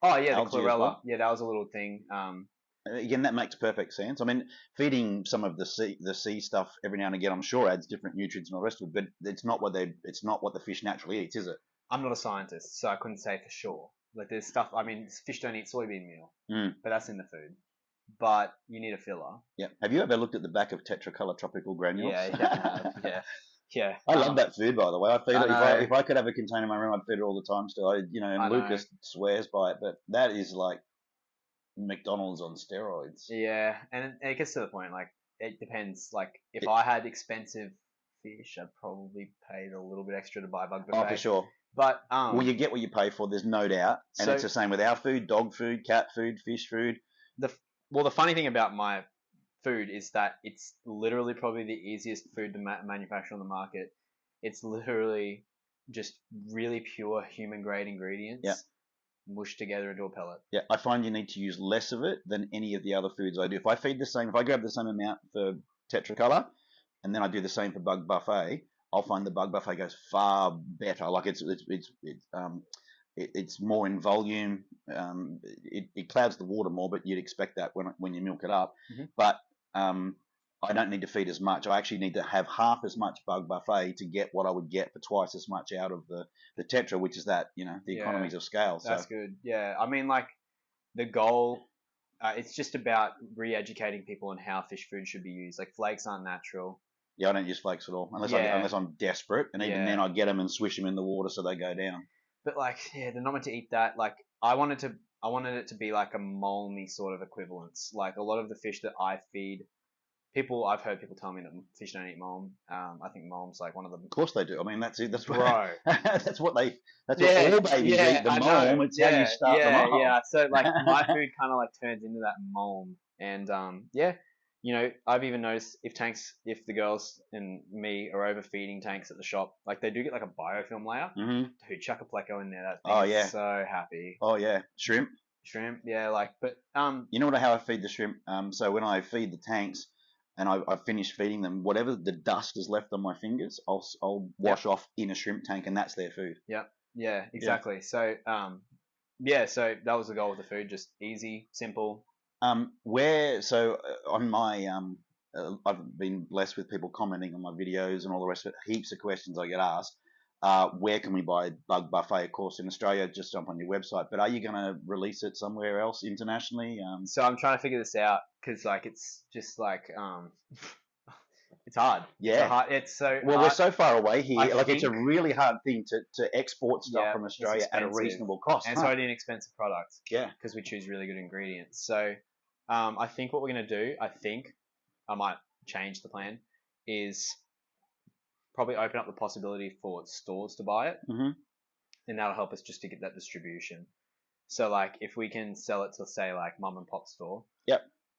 Oh yeah, the chlorella. Well. Yeah, that was a little thing. Again, that makes perfect sense. I mean, feeding some of the sea stuff every now and again, I'm sure adds different nutrients and all the rest of it, but it's not what the fish naturally eats, is it? I'm not a scientist, so I couldn't say for sure. Like there's stuff. I mean, fish don't eat soybean meal, but that's in the food. But you need a filler. Yeah. Have you ever looked at the back of Tetracolor tropical granules? Yeah. Yeah. I love that food, by the way. I feed it. If I could have a container in my room, I'd feed it all the time. Still, and Lucas swears by it, but that is like McDonald's on steroids. Yeah, and it gets to the point. Like it depends. Like if I had expensive fish, I'd probably pay a little bit extra to buy Bug Buffet. Oh, for sure. But well, you get what you pay for. There's no doubt, and it's the same with our food: dog food, cat food, fish food. The funny thing about my food is that it's literally probably the easiest food to manufacture on the market. It's literally just really pure human grade ingredients mushed together into a pellet. Yeah, I find you need to use less of it than any of the other foods I do. If I grab the same amount for Tetracolor, and then I do the same for Bug Buffet, I'll find the Bug Buffet goes far better. Like it's more in volume. It clouds the water more, but you'd expect that when you milk it up. Mm-hmm. But I don't need to feed as much. I actually need to have half as much Bug Buffet to get what I would get for twice as much out of the Tetra, which is that the economies of scale. That's good. Yeah, I mean, like the goal. It's just about re-educating people on how fish food should be used. Like flakes aren't natural. Yeah, I don't use flakes at all unless I'm desperate, and even then I get them and swish them in the water so they go down. But like, they're not meant to eat that. Like, I wanted it to be like a molmy sort of equivalence. Like a lot of the fish that I feed, I've heard people tell me that fish don't eat mulm. I think mulm's like one of them. Of course they do. I mean, that's it. That's bro. That's what all babies eat. The mulm. It's how you start them off. Yeah. So like, my food kind of like turns into that mulm, and I've even noticed if the girls and me are overfeeding tanks at the shop, like they do get like a biofilm layer. Mm-hmm. Dude, chuck a pleco in there. That thing is so happy. Oh yeah, shrimp, yeah. Like, but you know how I feed the shrimp? So when I feed the tanks and I finish feeding them, whatever the dust is left on my fingers, I'll wash off in a shrimp tank, and that's their food. Yep. Yeah. Exactly. Yeah. So so that was the goal with the food, just easy, simple. On my I've been blessed with people commenting on my videos and all the rest of it. Heaps of questions I get asked. Where can we buy Bug Buffet? Of course, in Australia, just jump on your website. But are you going to release it somewhere else internationally? So I'm trying to figure this out because like it's just like it's hard. Yeah, it's so. Well, we're so far away here. It's a really hard thing to export stuff from Australia at a reasonable cost. And it's already an expensive product. Yeah, because we choose really good ingredients. So I think what we're going to do, I might change the plan, is probably open up the possibility for stores to buy it, and that'll help us just to get that distribution. So like if we can sell it to say like mum and pop store,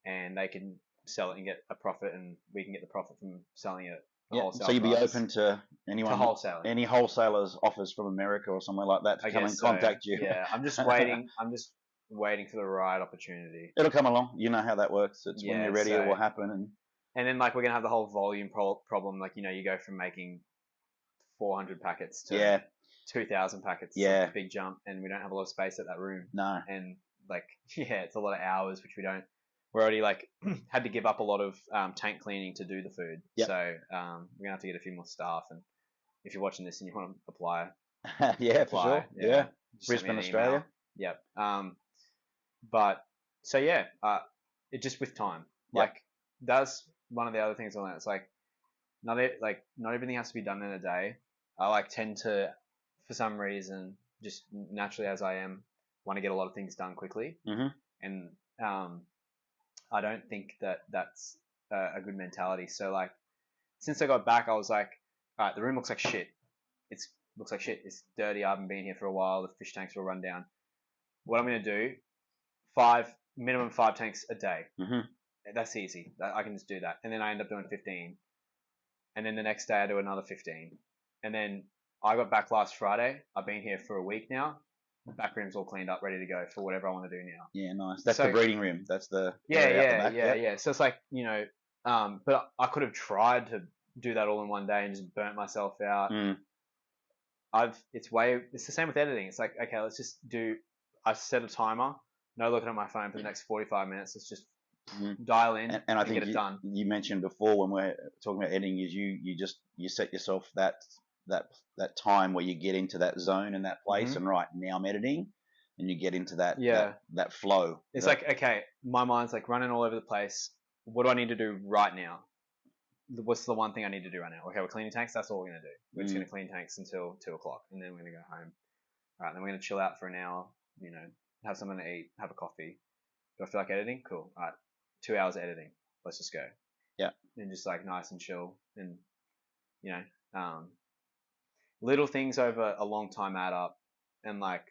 and they can sell it and get a profit, and we can get the profit from selling it. Wholesale so you'd be price open to anyone, to wholesaling, any wholesalers offers from America or somewhere like that to come and contact you. Yeah, I'm just waiting. I'm just waiting for the right opportunity. It'll come along. You know how that works. It's when you're ready, it will happen. And then like we're gonna have the whole volume problem. Like you go from making 400 packets to 2,000 packets. Yeah, like a big jump, and we don't have a lot of space at that room. No. And like it's a lot of hours which we don't. We're already like had to give up a lot of tank cleaning to do the food. So we're gonna have to get a few more staff. And if you're watching this and you want to apply, for sure. Yeah. Brisbane, Australia. Yep. But so it just with time. Like that's one of the other things I learned. It's like not everything has to be done in a day. I like tend to, for some reason, just naturally as I am, want to get a lot of things done quickly. And I don't think that's a good mentality. So like, since I got back, I was like, all right, the room looks like shit. Looks like shit. It's dirty. I haven't been here for a while. The fish tanks will run down. What I'm going to do, minimum 5 tanks a day. That's easy. I can just do that. And then I end up doing 15. And then the next day I do another 15. And then I got back last Friday. I've been here for a week now. Back room's all cleaned up, ready to go for whatever I want to do now. Yeah, nice. That's the breeding room. That's the yeah. So it's like, but I could have tried to do that all in one day and just burnt myself out. It's the same with editing. It's like, okay, let's just do. I set a timer. No looking at my phone for the next 45 minutes. Let's just dial in and I think get it done. You mentioned before when we're talking about editing is you set yourself that time where you get into that zone and that place and right now I'm editing, and you get into that flow. It's like, okay, my mind's like running all over the place. What do I need to do right now? What's the one thing I need to do right now? Okay, we're cleaning tanks. That's all we're gonna do. We're just gonna clean tanks until 2 o'clock, and then we're gonna go home. All right, then we're gonna chill out for an hour. Have something to eat, have a coffee. Do I feel like editing? Cool. All right, 2 hours editing. Let's just go. Yeah. And just like nice and chill, and little things over a long time add up. And like,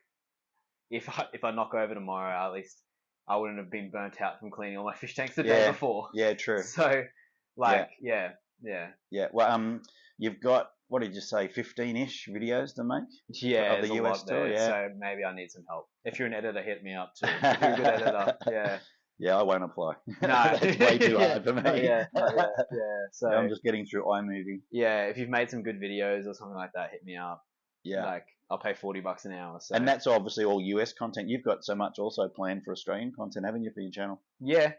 if I knock over tomorrow, at least I wouldn't have been burnt out from cleaning all my fish tanks the day before. Yeah, true. So, like, yeah. Well, you've got, what did you say, 15-ish videos to make? Yeah, of the US tour. Yeah. So maybe I need some help. If you're an editor, hit me up too. If you're a good editor, yeah. Yeah, I won't apply. No, that's way too hard for me. Yeah. So I'm just getting through iMovie. Yeah, if you've made some good videos or something like that, hit me up. Yeah, like I'll pay $40 an hour. So. And that's obviously all US content. You've got so much also planned for Australian content, haven't you, for your channel? Yeah.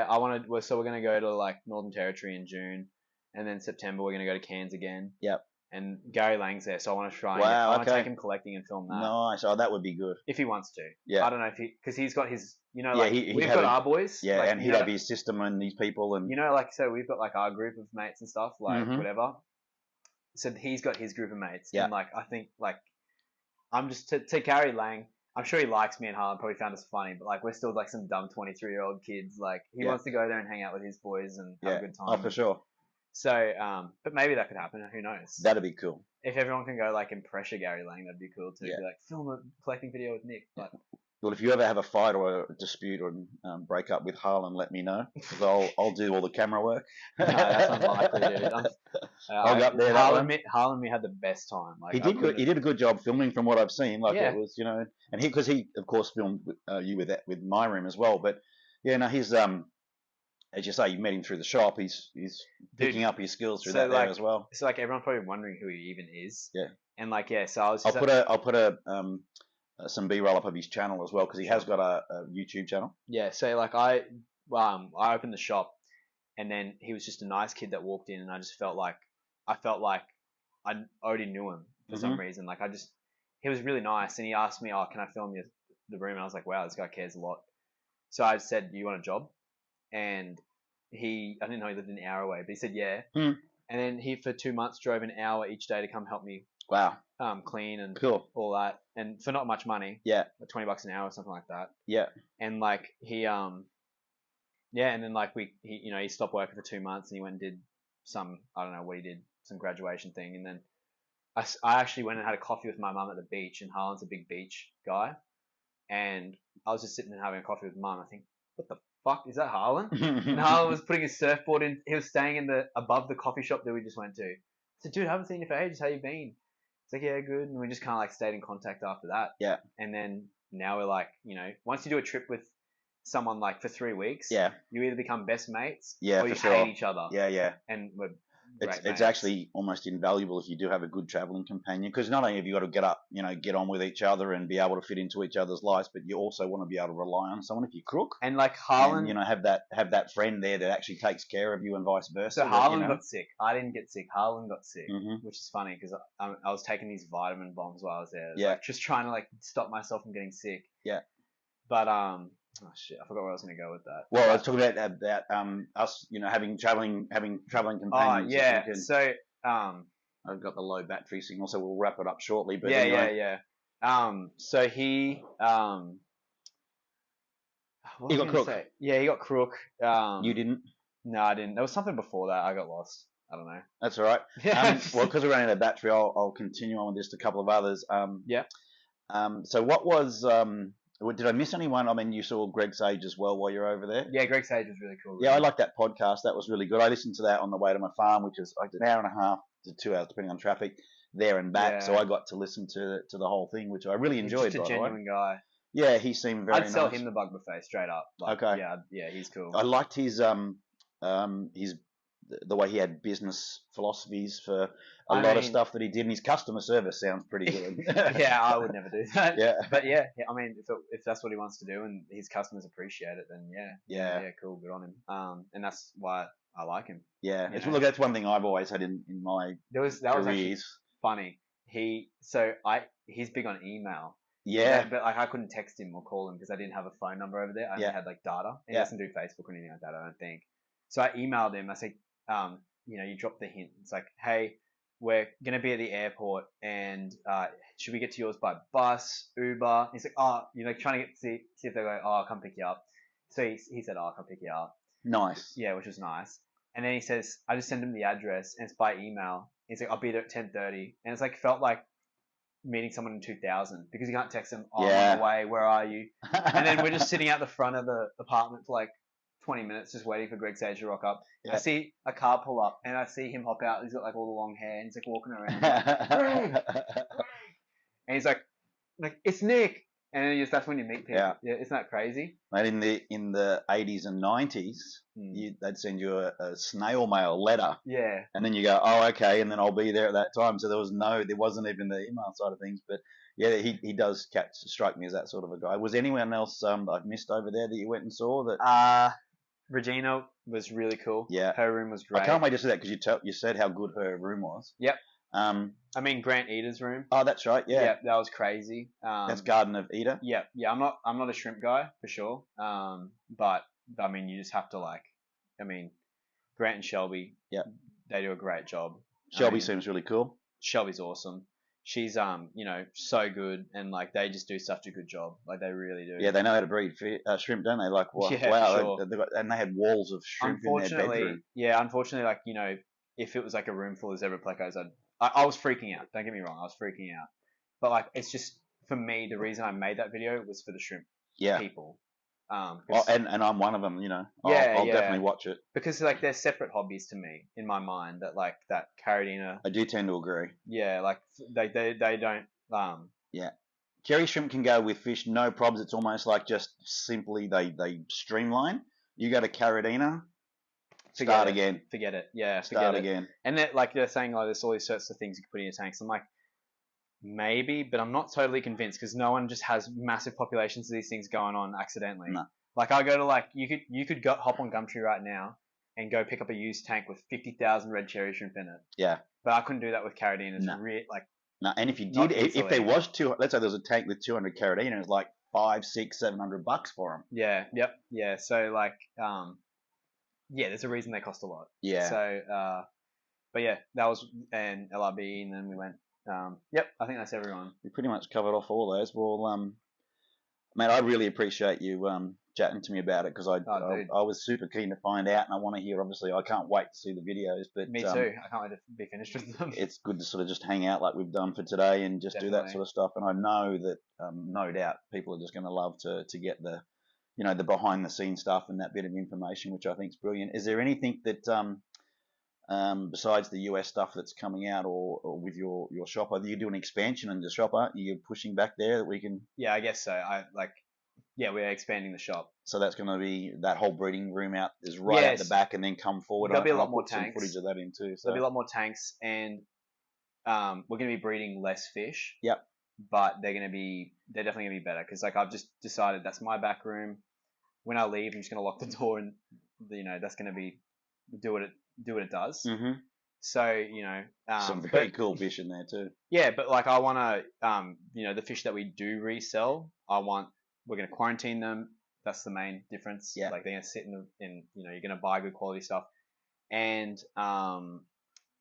I want to. So we're gonna go to like Northern Territory in June, and then September we're gonna go to Cairns again. Yep. And Gary Lang's there, so I want to try. Wow, I want to take him collecting and film that. Nice. Oh, that would be good. If he wants to. Yeah. I don't know if because he's got his, we've got our boys. Yeah, like, and he'd have his system and these people and. So we've got like our group of mates and stuff, like whatever. So he's got his group of mates, and like I think like I'm just to Gary Lang. I'm sure he likes me and Harlan. Probably found us funny, but like we're still like some dumb 23-year-old kids. Like he wants to go there and hang out with his boys and have a good time. Oh, for sure. So, but maybe that could happen. Who knows? That'd be cool. If everyone can go like and pressure Gary Lang, that'd be cool too. Be like, film a collecting video with Nick. But well, if you ever have a fight or a dispute or break up with Harlan, let me know, because I'll do all the camera work. No, that's unlikely, dude. I'll go up there. Harlan and me had the best time. Like, he did a good job filming, from what I've seen. Like it was, and because he of course filmed you with my room as well. But he's as you say, you met him through the shop. He's picking up his skills through there as well. So like everyone's probably wondering who he even is. Yeah. And like so I was. I'll put some B-roll up of his channel as well, because he has got a YouTube channel. Yeah. So like I opened the shop, and then he was just a nice kid that walked in, and I felt like I already knew him for some reason. Like he was really nice, and he asked me, "Oh, can I film the room?" And I was like, "Wow, this guy cares a lot." So I said, "Do you want a job?" And I didn't know he lived an hour away, but he said, yeah. And then he, for 2 months, drove an hour each day to come help me. Wow. Clean and all that. And for not much money. Yeah. Like $20 an hour or something like that. Yeah. And like he Yeah, and then like he stopped working for 2 months and he went and did I don't know what he did, some graduation thing, and then I actually went and had a coffee with my mum at the beach, and Harlan's a big beach guy, and I was just sitting there having a coffee with mum. I think, what the fuck is that, Harlan? And Harlan was putting his surfboard in. He was staying above the coffee shop that we just went to. I said, dude, I haven't seen you for ages. How you been? It's like, yeah, good. And we just kind of like stayed in contact after that. Yeah. And then now we're like, once you do a trip with someone like for 3 weeks, yeah, you either become best mates, yeah, or you sure. hate each other. Yeah, yeah. And we're it's actually almost invaluable if you do have a good traveling companion, because not only have you got to get on with each other and be able to fit into each other's lives, but you also want to be able to rely on someone if you crook. And like Harlan, and, have that friend there that actually takes care of you, and vice versa. So Harlan got sick. I didn't get sick. Harlan got sick, mm-hmm. which is funny because I was taking these vitamin bombs while I was there. Yeah. Like, just trying to like stop myself from getting sick. Yeah. But oh shit, I forgot where I was going to go with that. Well, I was talking about us, having traveling companions. Oh yeah. So I've got the low battery signal, so we'll wrap it up shortly. But yeah, anyway. yeah. So he he got crook. Yeah, he got crook. You didn't? No, I didn't. There was something before that. I got lost. I don't know. That's all right. Well, because we're running out of battery, I'll continue on with just a couple of others. Yeah. So what was did I miss anyone? I mean, you saw Greg Sage as well while you're over there. Yeah, Greg Sage was really cool. Yeah, I like that podcast. That was really good. I listened to that on the way to my farm, which is like an hour and a half to 2 hours, depending on traffic, there and back. Yeah. So I got to listen to the whole thing, which I really enjoyed. He's just a genuine guy. Yeah, he seemed very nice. I'd sell him the bug buffet straight up. Like, okay. Yeah, he's cool. I liked his the way he had business philosophies for a lot of stuff that he did, and his customer service sounds pretty good. Yeah, I would never do that. Yeah, but yeah, I mean, if that's what he wants to do and his customers appreciate it, then yeah, cool, good on him. And that's why I like him. Yeah, look, that's one thing I've always had in my that was actually funny. He's big on email. Yeah, but like I couldn't text him or call him because I didn't have a phone number over there. I only had like data. He doesn't do Facebook or anything like that, I don't think. So I emailed him. I said, you dropped the hint. It's like, hey, we're gonna be at the airport, and should we get to yours by bus, Uber? He's like, trying to see if they go, I'll come pick you up. So he said, I'll come pick you up. Nice. Yeah, which was nice. And then he says, I just send him the address, and it's by email. He's like, I'll be there at 10:30, and it's like felt like meeting someone in 2000 because you can't text them, I'm on the way, where are you? And then we're just sitting out the front of the apartment for like 20 minutes just waiting for Greg Sage to rock up. I see a car pull up and I see him hop out. He's got like all the long hair and he's like walking around. And he's like, it's Nick. And then that's when you meet people. Yeah, isn't that crazy? Mate, in the 80s and 90s, they'd send you a snail mail letter. Yeah. And then you go, oh, okay, and then I'll be there at that time. So there wasn't even the email side of things. But yeah, he does strike me as that sort of a guy. Was anyone else that I've missed over there that you went and saw? That Regina was really cool. Yeah. Her room was great. I can't wait to see that because you said how good her room was. Yep. I mean Grant Eater's room. Oh, that's right. Yeah. Yeah, that was crazy. That's Garden of Eater. Yeah. I'm not a shrimp guy for sure. But I mean, you just have to Grant and Shelby. Yeah. They do a great job. Shelby seems really cool. Shelby's awesome. She's so good, and they just do such a good job. They really do. Yeah, they know how to breed shrimp, don't they? Wow, sure. And they had walls of shrimp in their bedroom. Yeah, unfortunately, if it was a room full of zebra plecos, I was freaking out. Don't get me wrong, I was freaking out. But it's just for me, the reason I made that video was for the shrimp people. And I'm one of them. I'll definitely watch it because they're separate hobbies to me in my mind. That Caridina. I do tend to agree. Yeah, they don't. Yeah, cherry shrimp can go with fish, no problems. It's almost like just simply they streamline. You go to Caridina. Start again. Forget it. Yeah, start again. And they're saying there's all these sorts of things you can put in your tanks. I'm like, maybe, but I'm not totally convinced because no one just has massive populations of these things going on accidentally. No. I go to you could go hop on Gumtree right now and go pick up a used tank with 50,000 red cherry shrimp in it. Yeah. But I couldn't do that with Caridina. It's no, and if you did, if there was let's say there was a tank with 200 Caridina, it's like $500, $600, $700 for them. Yeah. Yep. Yeah. So there's a reason they cost a lot. Yeah. So, but yeah, that was an LRB, and then we went. Yep, I think that's everyone. We pretty much covered off all those. Well, mate, I really appreciate you chatting to me about it because I was super keen to find out, and I want to hear. Obviously, I can't wait to see the videos. But me too. I can't wait to be finished with them. It's good to sort of just hang out like we've done for today and just do that sort of stuff. And I know that no doubt people are just going to love to get the the behind the scenes stuff and that bit of information, which I think is brilliant. Is there anything that besides the US stuff that's coming out or with your shop? Are you doing expansion in the shop? Aren't you pushing back there that we can? Yeah, I guess so. We're expanding the shop. So that's going to be that whole breeding room out is right at the back and then come forward. There'll be a lot more tanks. Some footage of that in too. So. There'll be a lot more tanks, and we're going to be breeding less fish. Yep. But they're definitely going to be better because I've just decided that's my back room. When I leave, I'm just going to lock the door and that's going to be do what it does. Mm-hmm. So some very cool fish in there too. Yeah, but I want to the fish that we do resell, we're going to quarantine them. That's the main difference. Yeah. They're going to sit in you're going to buy good quality stuff, and I'm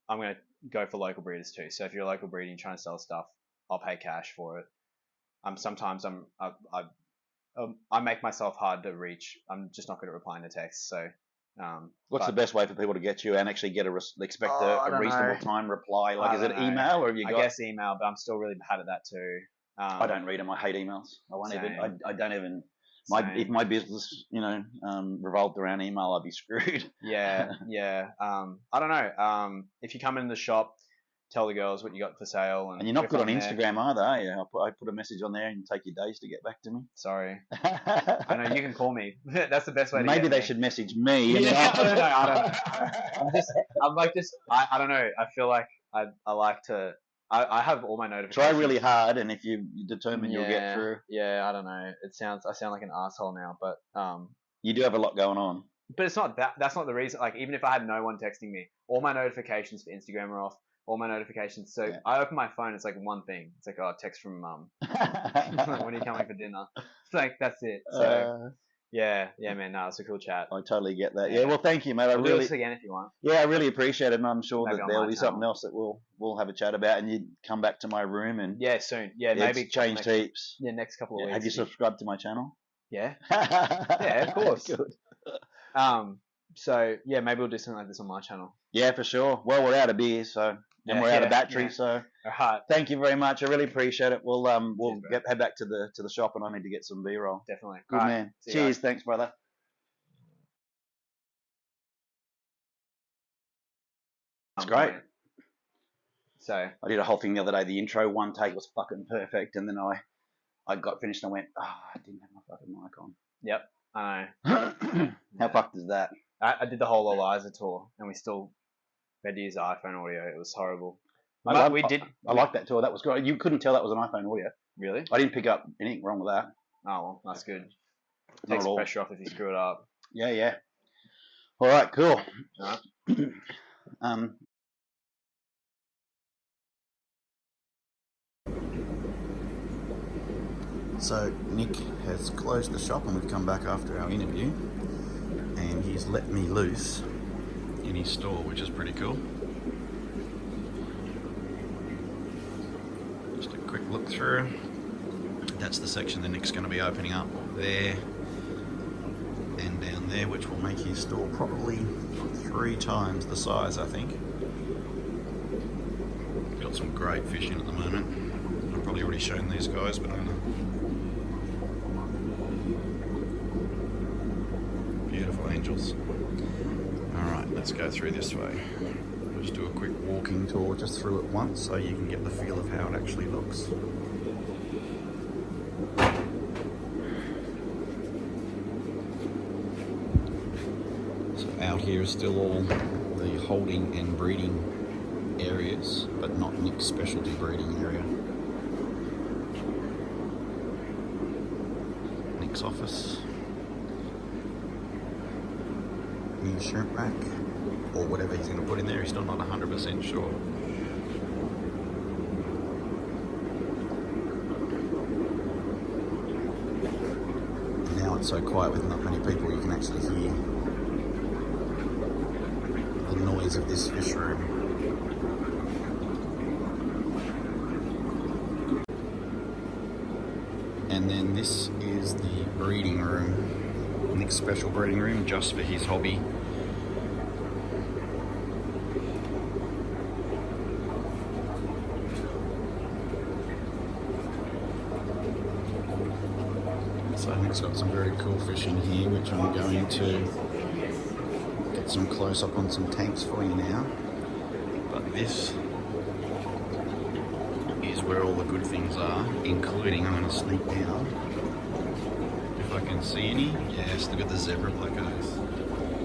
going to go for local breeders too. So if you're a local breeder and trying to sell stuff, I'll pay cash for it. Sometimes I make myself hard to reach. I'm just not good at replying to texts. So what's the best way for people to get you and actually get a reasonable time reply? Is it email or have you got? I guess email, but I'm still really bad at that too. I don't read them. I hate emails. I don't even. If my business, revolved around email, I'd be screwed. Yeah. I don't know. If you come in the shop, tell the girls what you got for sale. And you're not good on Instagram either, are you? I put a message on there and take your days to get back to me. Sorry. I know, you can call me. That's the best way to Maybe get they me. should message me. Yeah, I don't know. I feel like I like to... I have all my notifications. Try really hard, and if you determine you'll get through. Yeah, I don't know. I sound like an asshole now, but you do have a lot going on. But it's not that. That's not the reason. Even if I had no one texting me, all my notifications for Instagram are off. All my notifications. So I open my phone. It's one thing. It's text from mum. When are you coming for dinner? It's that's it. So. Yeah, man. No, it's a cool chat. I totally get that. Yeah, well, thank you, mate. We'll do this again if you want. Yeah, I really appreciate it, and I'm sure that there'll be something else that we'll have a chat about, and you come back to my room and soon. Yeah, maybe changed heaps. Yeah, next couple of weeks. Have you subscribed to my channel? Yeah. Yeah, of course. Good. So yeah, maybe we'll do something like this on my channel. Yeah, for sure. Well, we're out of beer, so. And we're out of battery, so thank you very much. I really appreciate it. We'll head back to the shop, and I need to get some B-roll. Definitely. Good man. Cheers. Thanks, brother. That's great. So I did a whole thing the other day. The intro one take was fucking perfect, and then I got finished and I went, I didn't have my fucking mic on. Yep, I know. How fucked is that? I did the whole Eliza tour, and we had to use iPhone audio. It was horrible. I like that tour. That was great. You couldn't tell that was an iPhone audio. Really? I didn't pick up anything wrong with that. Oh, well, that's good. Takes the pressure off if you screw it up. Yeah. All right, cool. All right. So Nick has closed the shop, and we've come back after our interview, and he's let me loose in his store, which is pretty cool. Just a quick look through. That's the section that Nick's going to be opening up there and down there, which will make his store probably 3 times the size, I think. Got some great fish in at the moment. I've probably already shown these guys, but I'm beautiful angels. Alright, let's go through this way. Just do a quick walking tour just through it once so you can get the feel of how it actually looks. So out here is still all the holding and breeding areas, but not Nick's specialty breeding area. Nick's office. New shrimp rack, or whatever he's going to put in there. He's still not 100% sure. Now it's so quiet with not many people, you can actually hear the noise of this fish room. And then this is the breeding room. Nick's special breeding room just for his hobby. So Nick's got some very cool fish in here, which I'm going to get some close up on some tanks for you now. But this is where all the good things are, including, I'm going to sneak down if I can see any. Yes, look at the zebra blackos.